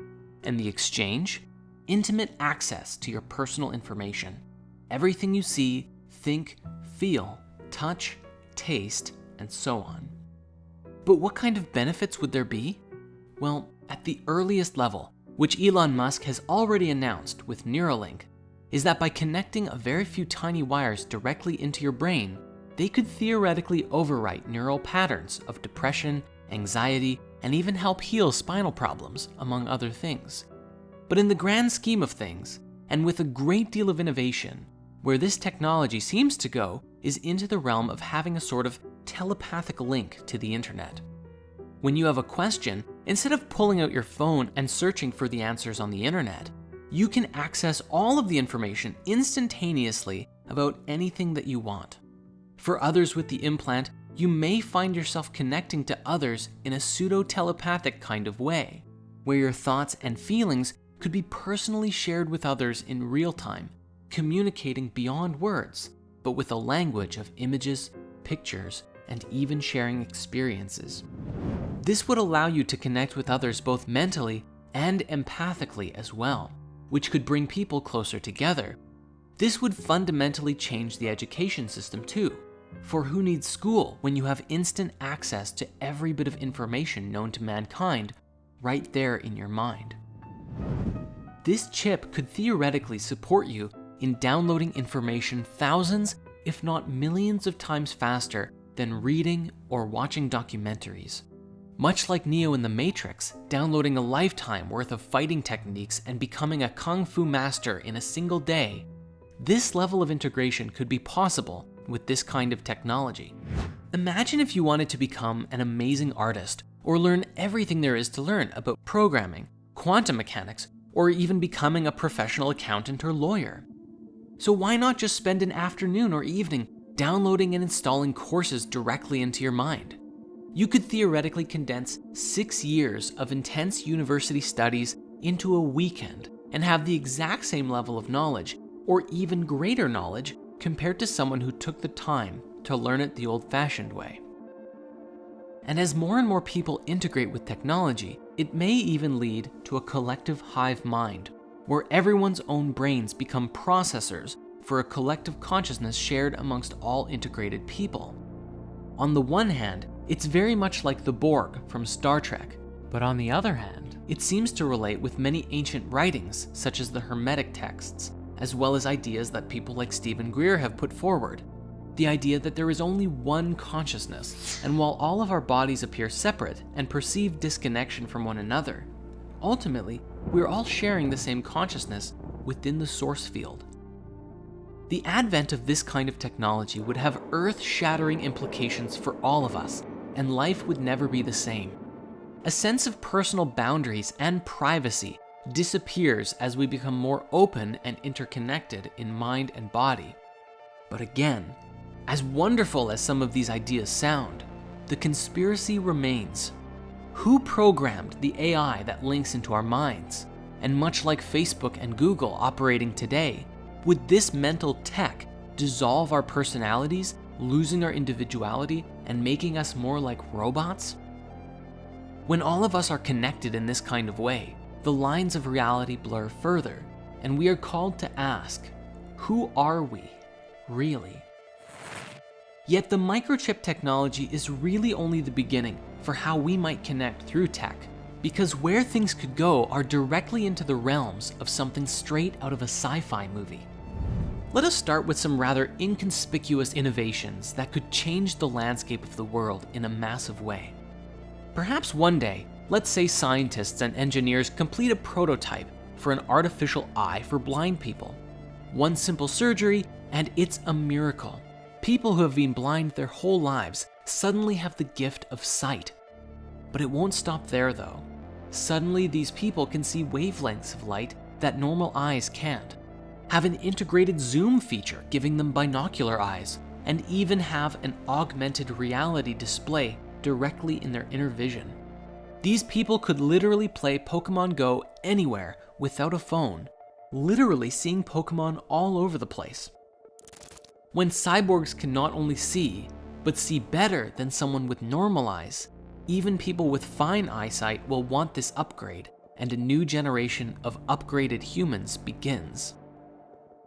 And the exchange? Intimate access to your personal information. Everything you see, think, feel, touch, taste, and so on. But what kind of benefits would there be? Well, at the earliest level, which Elon Musk has already announced with Neuralink, is that by connecting a very few tiny wires directly into your brain, they could theoretically overwrite neural patterns of depression, anxiety, and even help heal spinal problems, among other things. But in the grand scheme of things, and with a great deal of innovation, where this technology seems to go is into the realm of having a sort of telepathic link to the internet. When you have a question, instead of pulling out your phone and searching for the answers on the internet, you can access all of the information instantaneously about anything that you want. For others with the implant, you may find yourself connecting to others in a pseudo-telepathic kind of way, where your thoughts and feelings could be personally shared with others in real time, communicating beyond words, but with a language of images, pictures, and even sharing experiences. This would allow you to connect with others both mentally and empathically as well, which could bring people closer together. This would fundamentally change the education system too, for who needs school when you have instant access to every bit of information known to mankind right there in your mind? This chip could theoretically support you in downloading information thousands, if not millions of times faster than reading or watching documentaries. Much like Neo in the Matrix, downloading a lifetime worth of fighting techniques and becoming a kung fu master in a single day, this level of integration could be possible with this kind of technology. Imagine if you wanted to become an amazing artist or learn everything there is to learn about programming, quantum mechanics, or even becoming a professional accountant or lawyer. So why not just spend an afternoon or evening downloading and installing courses directly into your mind? You could theoretically condense 6 years of intense university studies into a weekend and have the exact same level of knowledge, or even greater knowledge, compared to someone who took the time to learn it the old-fashioned way. And as more and more people integrate with technology, it may even lead to a collective hive mind, where everyone's own brains become processors for a collective consciousness shared amongst all integrated people. On the one hand, it's very much like the Borg from Star Trek, but on the other hand, it seems to relate with many ancient writings, such as the Hermetic texts, as well as ideas that people like Stephen Greer have put forward. The idea that there is only one consciousness, and while all of our bodies appear separate and perceive disconnection from one another, ultimately, we're all sharing the same consciousness within the source field. The advent of this kind of technology would have earth-shattering implications for all of us, and life would never be the same. A sense of personal boundaries and privacy disappears as we become more open and interconnected in mind and body. But again, as wonderful as some of these ideas sound, the conspiracy remains. Who programmed the AI that links into our minds? And much like Facebook and Google operating today, would this mental tech dissolve our personalities, losing our individuality and making us more like robots? When all of us are connected in this kind of way, the lines of reality blur further, and we are called to ask, who are we, really? Yet the microchip technology is really only the beginning for how we might connect through tech, because where things could go are directly into the realms of something straight out of a sci-fi movie. Let us start with some rather inconspicuous innovations that could change the landscape of the world in a massive way. Perhaps one day, let's say scientists and engineers complete a prototype for an artificial eye for blind people. One simple surgery, and it's a miracle. People who have been blind their whole lives suddenly have the gift of sight. But it won't stop there though. Suddenly these people can see wavelengths of light that normal eyes can't, have an integrated zoom feature giving them binocular eyes, and even have an augmented reality display directly in their inner vision. These people could literally play Pokemon Go anywhere without a phone, literally seeing Pokemon all over the place. When cyborgs can not only see, but see better than someone with normal eyes, even people with fine eyesight will want this upgrade, and a new generation of upgraded humans begins.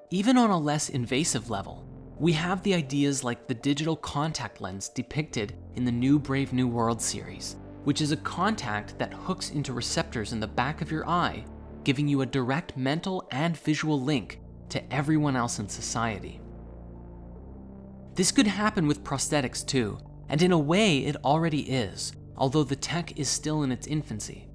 Even on a less invasive level, we have the ideas like the digital contact lens depicted in the new Brave New World series, which is a contact that hooks into receptors in the back of your eye, giving you a direct mental and visual link to everyone else in society. This could happen with prosthetics too, and in a way it already is, although the tech is still in its infancy.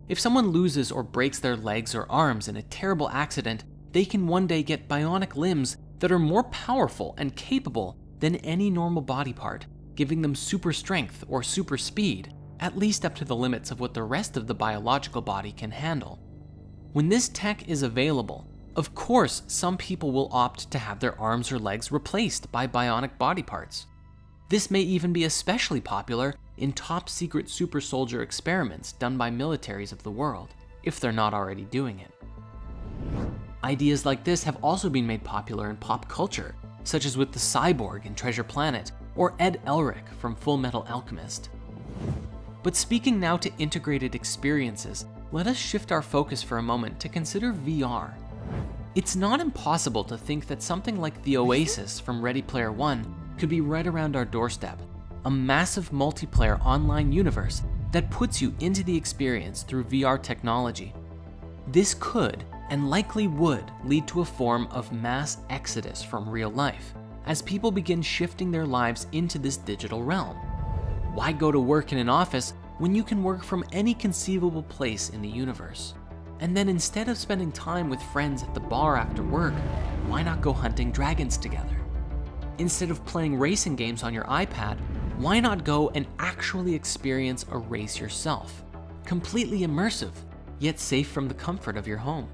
If someone loses or breaks their legs or arms in a terrible accident, they can one day get bionic limbs that are more powerful and capable than any normal body part, giving them super strength or super speed, at least up to the limits of what the rest of the biological body can handle. When this tech is available, of course some people will opt to have their arms or legs replaced by bionic body parts. This may even be especially popular in top secret super soldier experiments done by militaries of the world, if they're not already doing it. Ideas like this have also been made popular in pop culture, such as with the cyborg in Treasure Planet or Ed Elric from Full Metal Alchemist. But speaking now to integrated experiences, let us shift our focus for a moment to consider VR. It's not impossible to think that something like the Oasis from Ready Player One could be right around our doorstep, a massive multiplayer online universe that puts you into the experience through VR technology. This could, and likely would, lead to a form of mass exodus from real life, as people begin shifting their lives into this digital realm. Why go to work in an office when you can work from any conceivable place in the universe? And then instead of spending time with friends at the bar after work, why not go hunting dragons together? Instead of playing racing games on your iPad, why not go and actually experience a race yourself? Completely immersive, yet safe from the comfort of your home.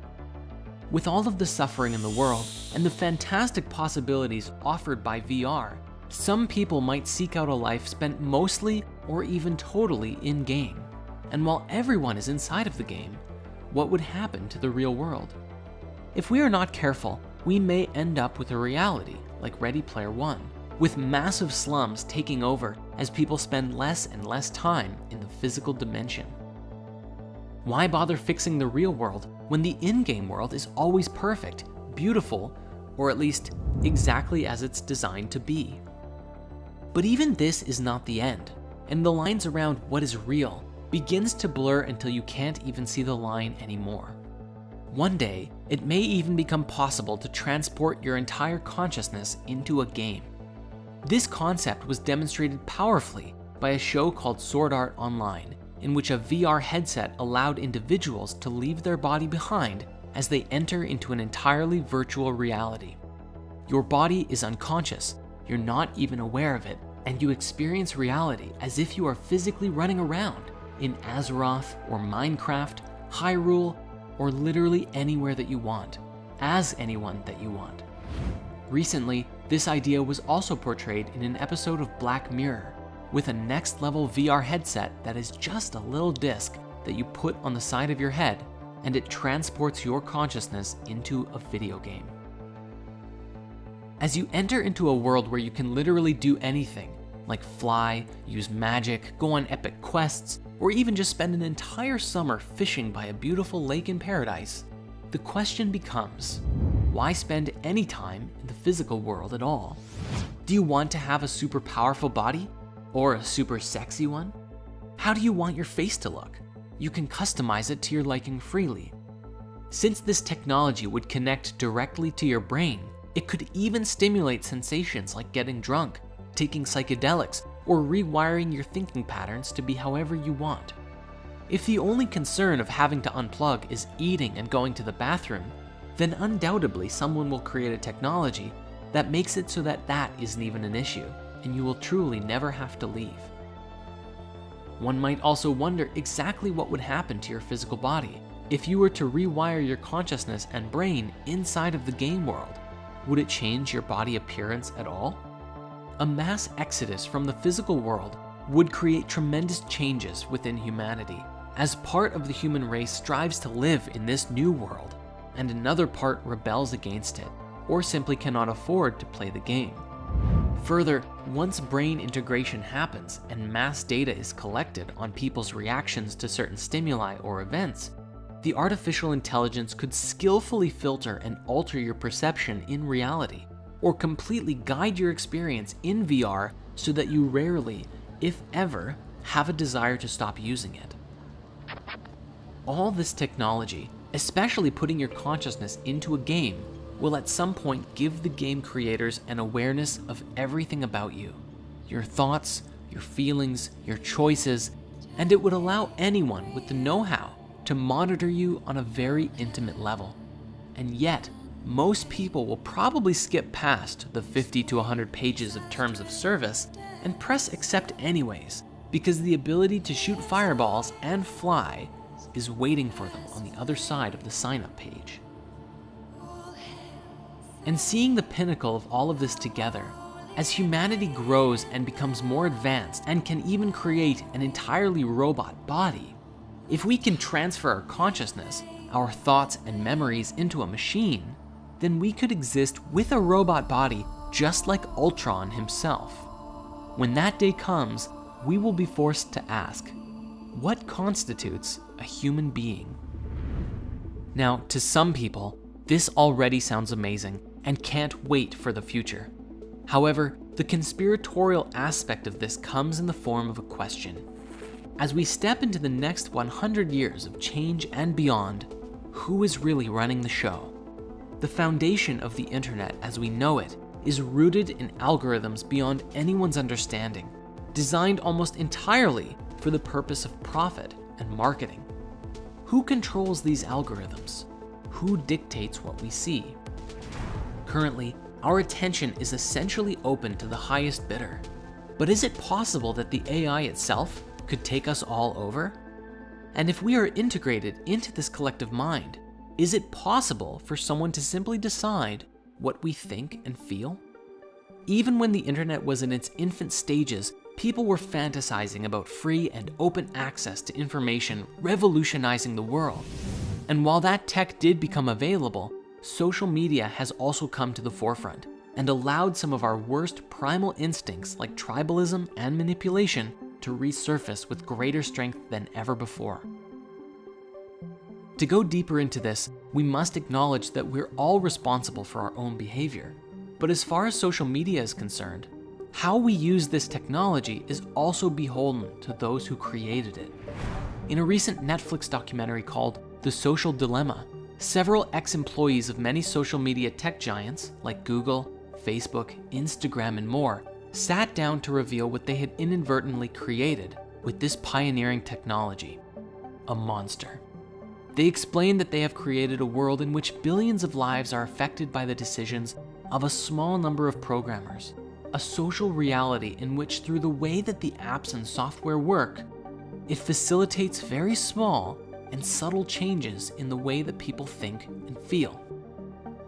With all of the suffering in the world and the fantastic possibilities offered by VR, some people might seek out a life spent mostly or even totally in-game. And while everyone is inside of the game, what would happen to the real world? If we are not careful, we may end up with a reality like Ready Player One, with massive slums taking over as people spend less and less time in the physical dimension. Why bother fixing the real world when the in-game world is always perfect, beautiful, or at least exactly as it's designed to be? But even this is not the end, and the lines around what is real begins to blur until you can't even see the line anymore. One day, it may even become possible to transport your entire consciousness into a game. This concept was demonstrated powerfully by a show called Sword Art Online, in which a VR headset allowed individuals to leave their body behind as they enter into an entirely virtual reality. Your body is unconscious, you're not even aware of it, and you experience reality as if you are physically running around in Azeroth or Minecraft, Hyrule, or literally anywhere that you want, as anyone that you want. Recently, this idea was also portrayed in an episode of Black Mirror, with a next-level VR headset that is just a little disc that you put on the side of your head, and it transports your consciousness into a video game. As you enter into a world where you can literally do anything, like fly, use magic, go on epic quests, or even just spend an entire summer fishing by a beautiful lake in paradise, the question becomes, why spend any time in the physical world at all? Do you want to have a super powerful body? Or a super sexy one? How do you want your face to look? You can customize it to your liking freely. Since this technology would connect directly to your brain, it could even stimulate sensations like getting drunk, taking psychedelics, or rewiring your thinking patterns to be however you want. If the only concern of having to unplug is eating and going to the bathroom, then undoubtedly someone will create a technology that makes it so that that isn't even an issue, and you will truly never have to leave. One might also wonder exactly what would happen to your physical body if you were to rewire your consciousness and brain inside of the game world. Would it change your body appearance at all? A mass exodus from the physical world would create tremendous changes within humanity, as part of the human race strives to live in this new world, and another part rebels against it, or simply cannot afford to play the game. Further, once brain integration happens and mass data is collected on people's reactions to certain stimuli or events, the artificial intelligence could skillfully filter and alter your perception in reality, or completely guide your experience in VR so that you rarely, if ever, have a desire to stop using it. All this technology, especially putting your consciousness into a game, will at some point give the game creators an awareness of everything about you, your thoughts, your feelings, your choices, and it would allow anyone with the know-how to monitor you on a very intimate level. And yet, most people will probably skip past the 50 to 100 pages of terms of service and press accept anyways, because the ability to shoot fireballs and fly is waiting for them on the other side of the sign-up page. And seeing the pinnacle of all of this together, as humanity grows and becomes more advanced and can even create an entirely robot body, if we can transfer our consciousness, our thoughts and memories into a machine, then we could exist with a robot body just like Ultron himself. When that day comes, we will be forced to ask, what constitutes a human being? Now, to some people, this already sounds amazing and can't wait for the future. However, the conspiratorial aspect of this comes in the form of a question. As we step into the next 100 years of change and beyond, who is really running the show? The foundation of the internet as we know it is rooted in algorithms beyond anyone's understanding, designed almost entirely for the purpose of profit and marketing. Who controls these algorithms? Who dictates what we see? Currently, our attention is essentially open to the highest bidder. But is it possible that the AI itself could take us all over? And if we are integrated into this collective mind, is it possible for someone to simply decide what we think and feel? Even when the internet was in its infant stages, people were fantasizing about free and open access to information revolutionizing the world. And while that tech did become available, social media has also come to the forefront and allowed some of our worst primal instincts like tribalism and manipulation to resurface with greater strength than ever before. To go deeper into this, we must acknowledge that we're all responsible for our own behavior. But as far as social media is concerned, how we use this technology is also beholden to those who created it. In a recent Netflix documentary called The Social Dilemma, several ex-employees of many social media tech giants like Google, Facebook, Instagram, and more sat down to reveal what they had inadvertently created with this pioneering technology: a monster. They explained that they have created a world in which billions of lives are affected by the decisions of a small number of programmers, a social reality in which, through the way that the apps and software work, it facilitates very small and subtle changes in the way that people think and feel.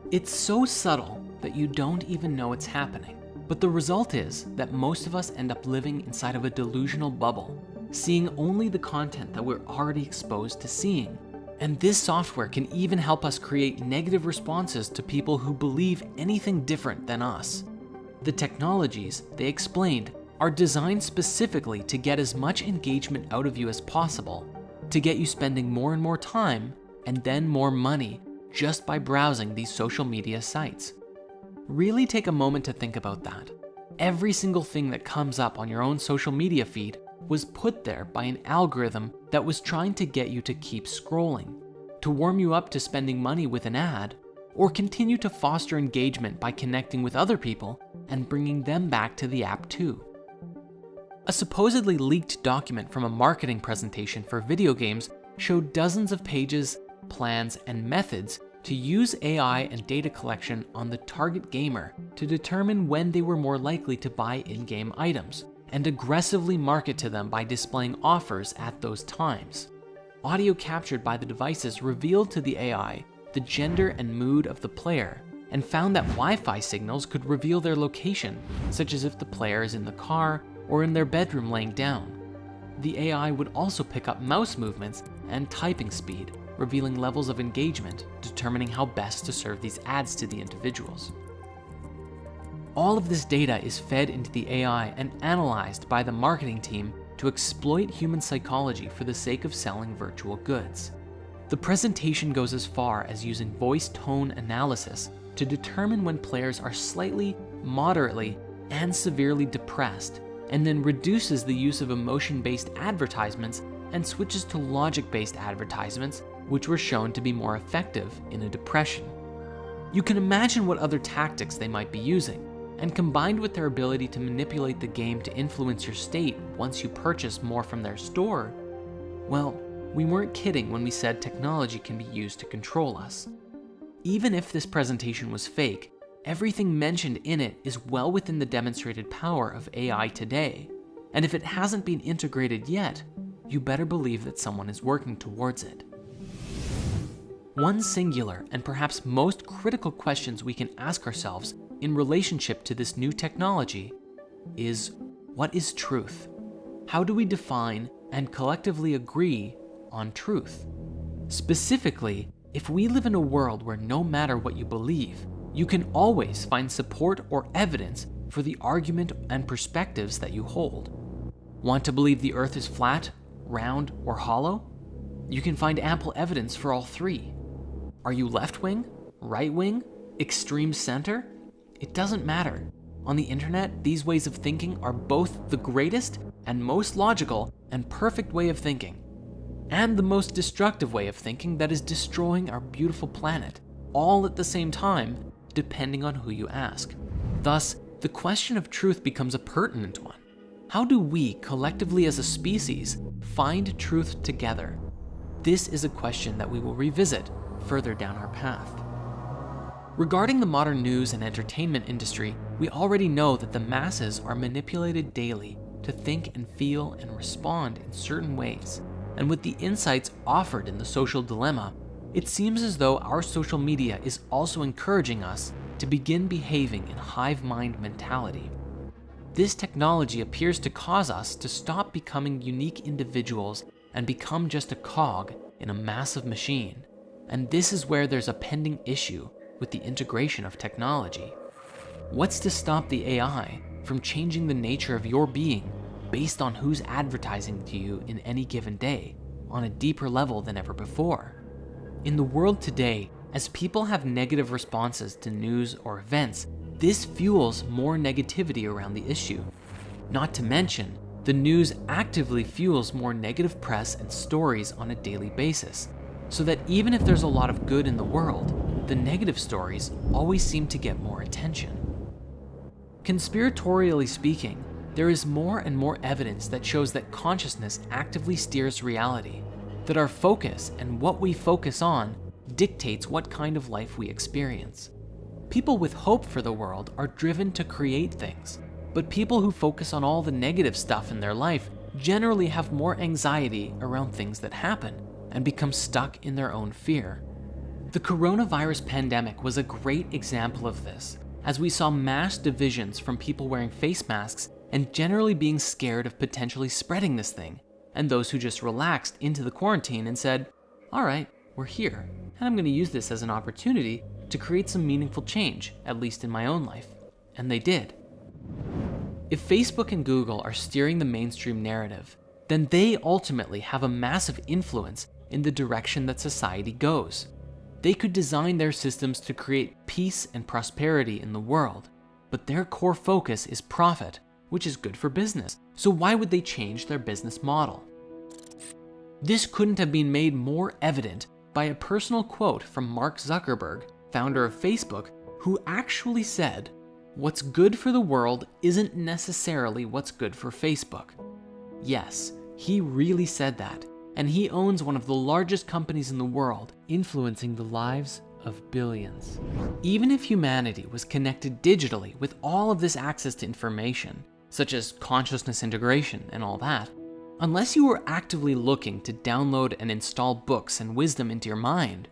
It's so subtle that you don't even know it's happening, but the result is that most of us end up living inside of a delusional bubble, seeing only the content that we're already exposed to seeing. And this software can even help us create negative responses to people who believe anything different than us. The technologies, they explained, are designed specifically to get as much engagement out of you as possible, to get you spending more and more time and then more money just by browsing these social media sites. Really take a moment to think about that. Every single thing that comes up on your own social media feed was put there by an algorithm that was trying to get you to keep scrolling, to warm you up to spending money with an ad, or continue to foster engagement by connecting with other people and bringing them back to the app too. A supposedly leaked document from a marketing presentation for video games showed dozens of pages, plans, and methods to use AI and data collection on the target gamer to determine when they were more likely to buy in-game items, and aggressively market to them by displaying offers at those times. Audio captured by the devices revealed to the AI the gender and mood of the player, and found that Wi-Fi signals could reveal their location, such as if the player is in the car or in their bedroom laying down. The AI would also pick up mouse movements and typing speed, revealing levels of engagement, determining how best to serve these ads to the individuals. All of this data is fed into the AI and analyzed by the marketing team to exploit human psychology for the sake of selling virtual goods. The presentation goes as far as using voice tone analysis to determine when players are slightly, moderately, and severely depressed, and then reduces the use of emotion-based advertisements and switches to logic-based advertisements, which were shown to be more effective in a depression. You can imagine what other tactics they might be using, and combined with their ability to manipulate the game to influence your state once you purchase more from their store, well, we weren't kidding when we said technology can be used to control us. Even if this presentation was fake, everything mentioned in it is well within the demonstrated power of AI today, and if it hasn't been integrated yet, you better believe that someone is working towards it. One singular and perhaps most critical questions we can ask ourselves in relationship to this new technology is, what is truth? How do we define and collectively agree on truth? Specifically, if we live in a world where no matter what you believe, you can always find support or evidence for the argument and perspectives that you hold. Want to believe the earth is flat, round, or hollow? You can find ample evidence for all three. Are you left-wing, right-wing, extreme center? It doesn't matter. On the internet, these ways of thinking are both the greatest and most logical and perfect way of thinking, and the most destructive way of thinking that is destroying our beautiful planet, all at the same time, depending on who you ask. Thus, the question of truth becomes a pertinent one. How do we, collectively as a species, find truth together? This is a question that we will revisit further down our path. Regarding the modern news and entertainment industry, we already know that the masses are manipulated daily to think and feel and respond in certain ways. And with the insights offered in the social dilemma, it seems as though our social media is also encouraging us to begin behaving in hive mind mentality. This technology appears to cause us to stop becoming unique individuals and become just a cog in a massive machine. And this is where there's a pending issue with the integration of technology. What's to stop the AI from changing the nature of your being based on who's advertising to you in any given day on a deeper level than ever before? In the world today, as people have negative responses to news or events, this fuels more negativity around the issue. Not to mention, the news actively fuels more negative press and stories on a daily basis, so that even if there's a lot of good in the world, the negative stories always seem to get more attention. Conspiratorially speaking, there is more and more evidence that shows that consciousness actively steers reality, that our focus and what we focus on dictates what kind of life we experience. People with hope for the world are driven to create things, but people who focus on all the negative stuff in their life generally have more anxiety around things that happen and become stuck in their own fear. The coronavirus pandemic was a great example of this, as we saw mass divisions from people wearing face masks and generally being scared of potentially spreading this thing, and those who just relaxed into the quarantine and said, all right, we're here, and I'm going to use this as an opportunity to create some meaningful change, at least in my own life. And they did. If Facebook and Google are steering the mainstream narrative, then they ultimately have a massive influence in the direction that society goes. They could design their systems to create peace and prosperity in the world, but their core focus is profit, which is good for business. So why would they change their business model? This couldn't have been made more evident by a personal quote from Mark Zuckerberg, founder of Facebook, who actually said, What's good for the world isn't necessarily what's good for Facebook. Yes, he really said that, and he owns one of the largest companies in the world, influencing the lives of billions. Even if humanity was connected digitally with all of this access to information, such as consciousness integration and all that, unless you were actively looking to download and install books and wisdom into your mind,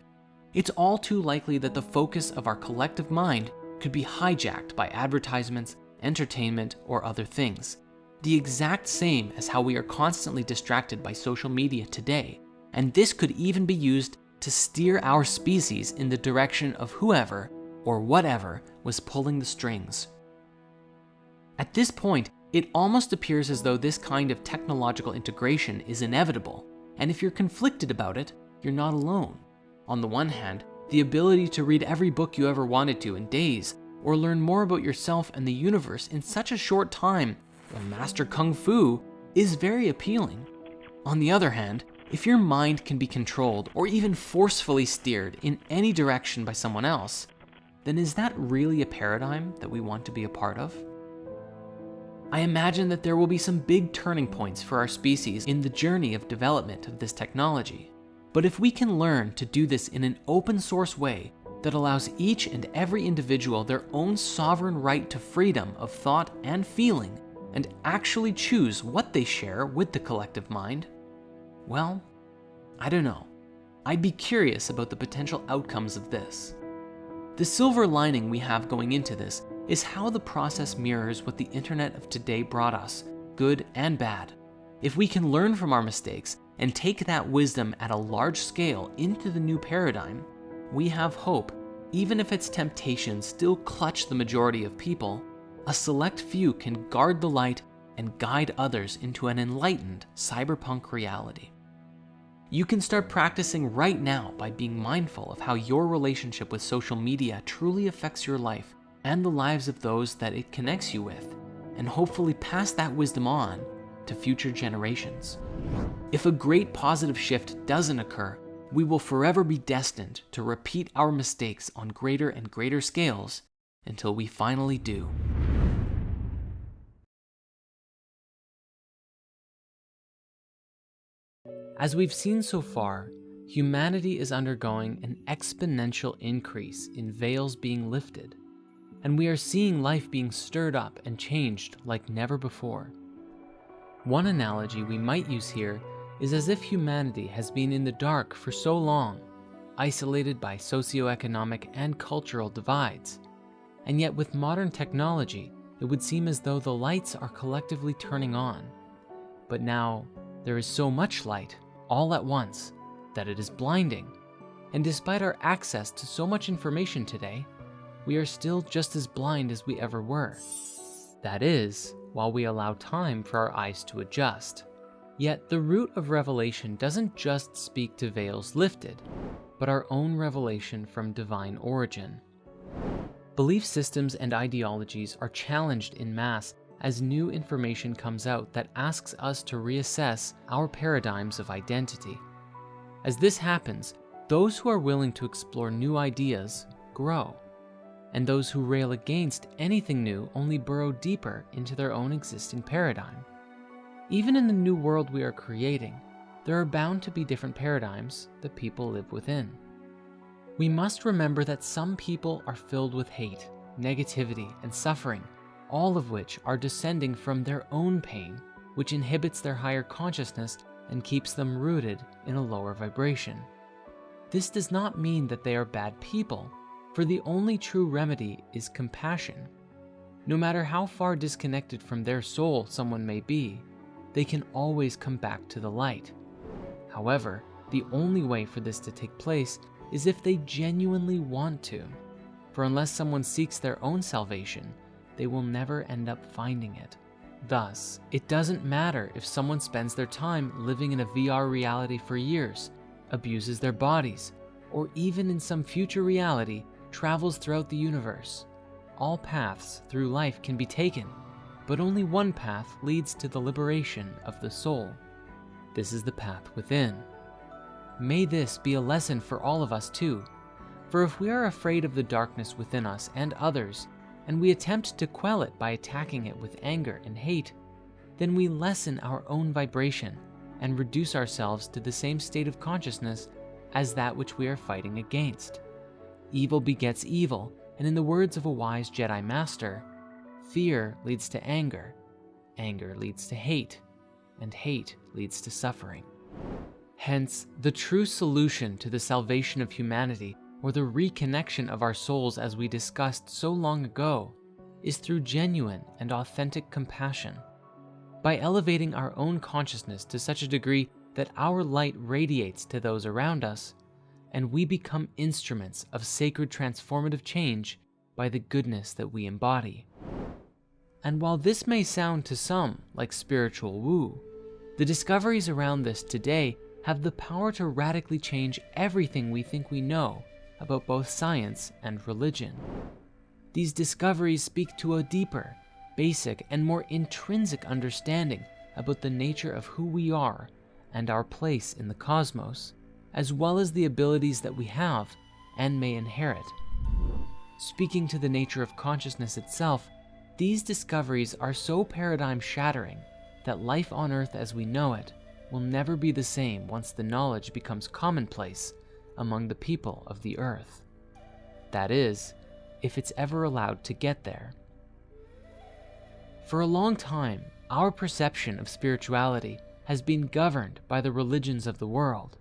it's all too likely that the focus of our collective mind could be hijacked by advertisements, entertainment, or other things. The exact same as how we are constantly distracted by social media today, and this could even be used to steer our species in the direction of whoever or whatever was pulling the strings. At this point, it almost appears as though this kind of technological integration is inevitable, and if you're conflicted about it, you're not alone. On the one hand, the ability to read every book you ever wanted to in days, or learn more about yourself and the universe in such a short time, or master kung fu, is very appealing. On the other hand, if your mind can be controlled or even forcefully steered in any direction by someone else, then is that really a paradigm that we want to be a part of? I imagine that there will be some big turning points for our species in the journey of development of this technology. But if we can learn to do this in an open source way that allows each and every individual their own sovereign right to freedom of thought and feeling, and actually choose what they share with the collective mind, well, I don't know. I'd be curious about the potential outcomes of this. The silver lining we have going into this is how the process mirrors what the internet of today brought us, good and bad. If we can learn from our mistakes and take that wisdom at a large scale into the new paradigm, we have hope. Even if its temptations still clutch the majority of people, a select few can guard the light and guide others into an enlightened cyberpunk reality. You can start practicing right now by being mindful of how your relationship with social media truly affects your life and the lives of those that it connects you with, and hopefully pass that wisdom on to future generations. If a great positive shift doesn't occur, we will forever be destined to repeat our mistakes on greater and greater scales until we finally do. As we've seen so far, humanity is undergoing an exponential increase in veils being lifted, and we are seeing life being stirred up and changed like never before. One analogy we might use here is as if humanity has been in the dark for so long, isolated by socioeconomic and cultural divides, and yet with modern technology, it would seem as though the lights are collectively turning on. But now, there is so much light all at once that it is blinding, and despite our access to so much information today, we are still just as blind as we ever were. That is, while we allow time for our eyes to adjust. Yet the root of revelation doesn't just speak to veils lifted, but our own revelation from divine origin. Belief systems and ideologies are challenged in mass as new information comes out that asks us to reassess our paradigms of identity. As this happens, those who are willing to explore new ideas grow, and those who rail against anything new only burrow deeper into their own existing paradigm. Even in the new world we are creating, there are bound to be different paradigms that people live within. We must remember that some people are filled with hate, negativity, and suffering, all of which are descending from their own pain, which inhibits their higher consciousness and keeps them rooted in a lower vibration. This does not mean that they are bad people, for the only true remedy is compassion. No matter how far disconnected from their soul someone may be, they can always come back to the light. However, the only way for this to take place is if they genuinely want to, for unless someone seeks their own salvation, they will never end up finding it. Thus, it doesn't matter if someone spends their time living in a VR reality for years, abuses their bodies, or even in some future reality travels throughout the universe. All paths through life can be taken, but only one path leads to the liberation of the soul. This is the path within. May this be a lesson for all of us too, for if we are afraid of the darkness within us and others, and we attempt to quell it by attacking it with anger and hate, then we lessen our own vibration and reduce ourselves to the same state of consciousness as that which we are fighting against. Evil begets evil, and in the words of a wise Jedi Master, fear leads to anger, anger leads to hate, and hate leads to suffering. Hence, the true solution to the salvation of humanity, or the reconnection of our souls as we discussed so long ago, is through genuine and authentic compassion. By elevating our own consciousness to such a degree that our light radiates to those around us, and we become instruments of sacred transformative change by the goodness that we embody. And while this may sound to some like spiritual woo, the discoveries around this today have the power to radically change everything we think we know about both science and religion. These discoveries speak to a deeper, basic, and more intrinsic understanding about the nature of who we are and our place in the cosmos, as well as the abilities that we have and may inherit. Speaking to the nature of consciousness itself, these discoveries are so paradigm-shattering that life on Earth as we know it will never be the same once the knowledge becomes commonplace among the people of the Earth. That is, if it's ever allowed to get there. For a long time, our perception of spirituality has been governed by the religions of the world,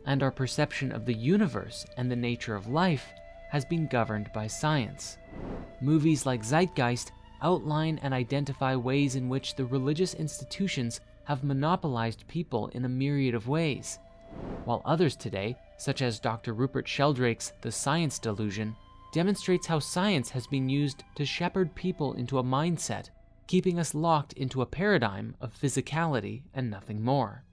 and our perception of the universe and the nature of life has been governed by science. Movies like Zeitgeist outline and identify ways in which the religious institutions have monopolized people in a myriad of ways, while others today, such as Dr. Rupert Sheldrake's The Science Delusion, demonstrates how science has been used to shepherd people into a mindset, keeping us locked into a paradigm of physicality and nothing more.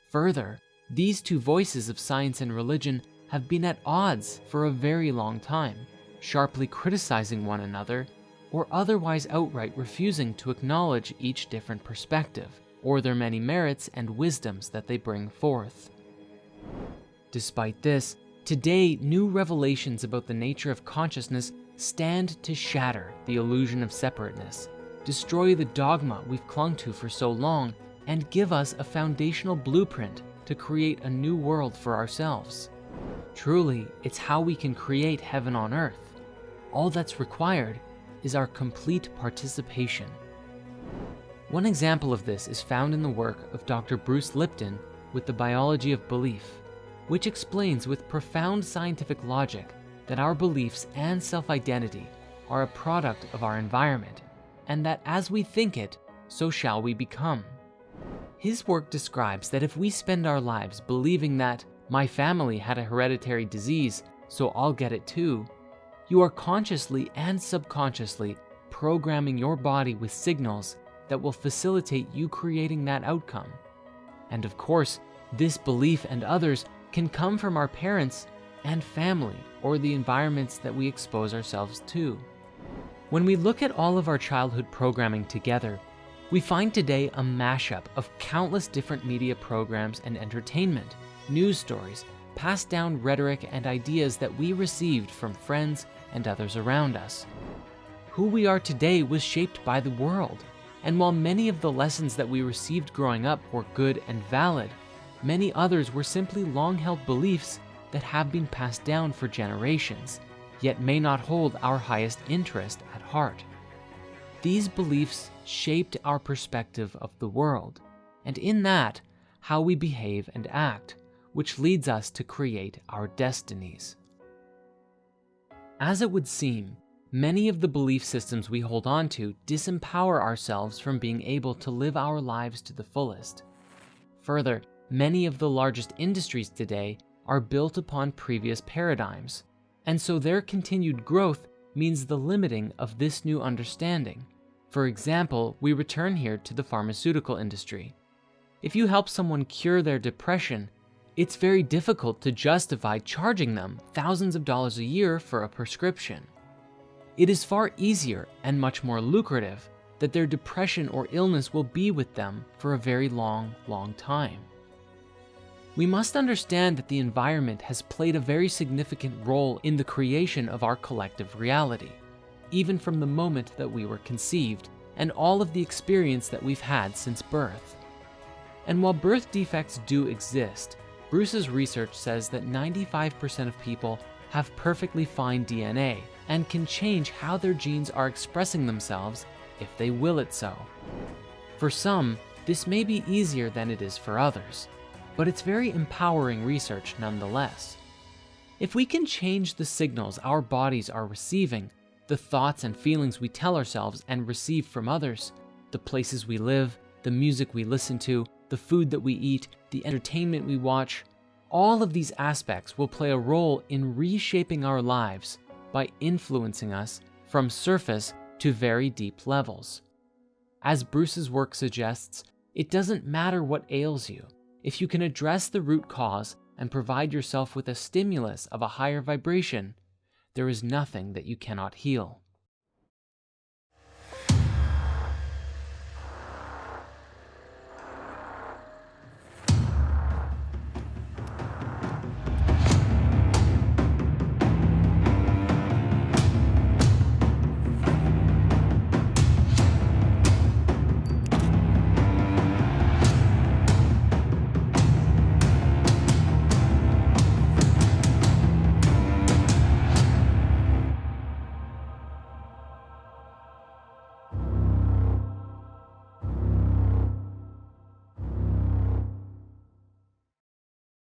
Further, these two voices of science and religion have been at odds for a very long time, sharply criticizing one another, or otherwise outright refusing to acknowledge each different perspective, or their many merits and wisdoms that they bring forth. Despite this, today new revelations about the nature of consciousness stand to shatter the illusion of separateness, destroy the dogma we've clung to for so long, and give us a foundational blueprint to create a new world for ourselves. Truly, it's how we can create heaven on earth. All that's required is our complete participation. One example of this is found in the work of Dr. Bruce Lipton with The Biology of Belief, which explains with profound scientific logic that our beliefs and self-identity are a product of our environment, and that as we think it, so shall we become. His work describes that if we spend our lives believing that my family had a hereditary disease, so I'll get it too, you are consciously and subconsciously programming your body with signals that will facilitate you creating that outcome. And of course, this belief and others can come from our parents and family or the environments that we expose ourselves to. When we look at all of our childhood programming together, we find today a mashup of countless different media programs and entertainment, news stories, passed down rhetoric and ideas that we received from friends and others around us. Who we are today was shaped by the world, and while many of the lessons that we received growing up were good and valid, many others were simply long-held beliefs that have been passed down for generations, yet may not hold our highest interest at heart. These beliefs shaped our perspective of the world, and in that, how we behave and act, which leads us to create our destinies. As it would seem, many of the belief systems we hold on to disempower ourselves from being able to live our lives to the fullest. Further, many of the largest industries today are built upon previous paradigms, and so their continued growth means the limiting of this new understanding. For example, we return here to the pharmaceutical industry. If you help someone cure their depression, it's very difficult to justify charging them thousands of dollars a year for a prescription. It is far easier and much more lucrative that their depression or illness will be with them for a very long time. We must understand that the environment has played a very significant role in the creation of our collective reality. even from the moment that we were conceived, and all of the experience that we've had since birth. And while birth defects do exist, Bruce's research says that 95% of people have perfectly fine DNA and can change how their genes are expressing themselves if they will it so. For some, this may be easier than it is for others, but it's very empowering research nonetheless. If we can change the signals our bodies are receiving, the thoughts and feelings we tell ourselves and receive from others, the places we live, the music we listen to, the food that we eat, the entertainment we watch, all of these aspects will play a role in reshaping our lives by influencing us from surface to very deep levels. As Bruce's work suggests, it doesn't matter what ails you. If you can address the root cause and provide yourself with a stimulus of a higher vibration, there is nothing that you cannot heal.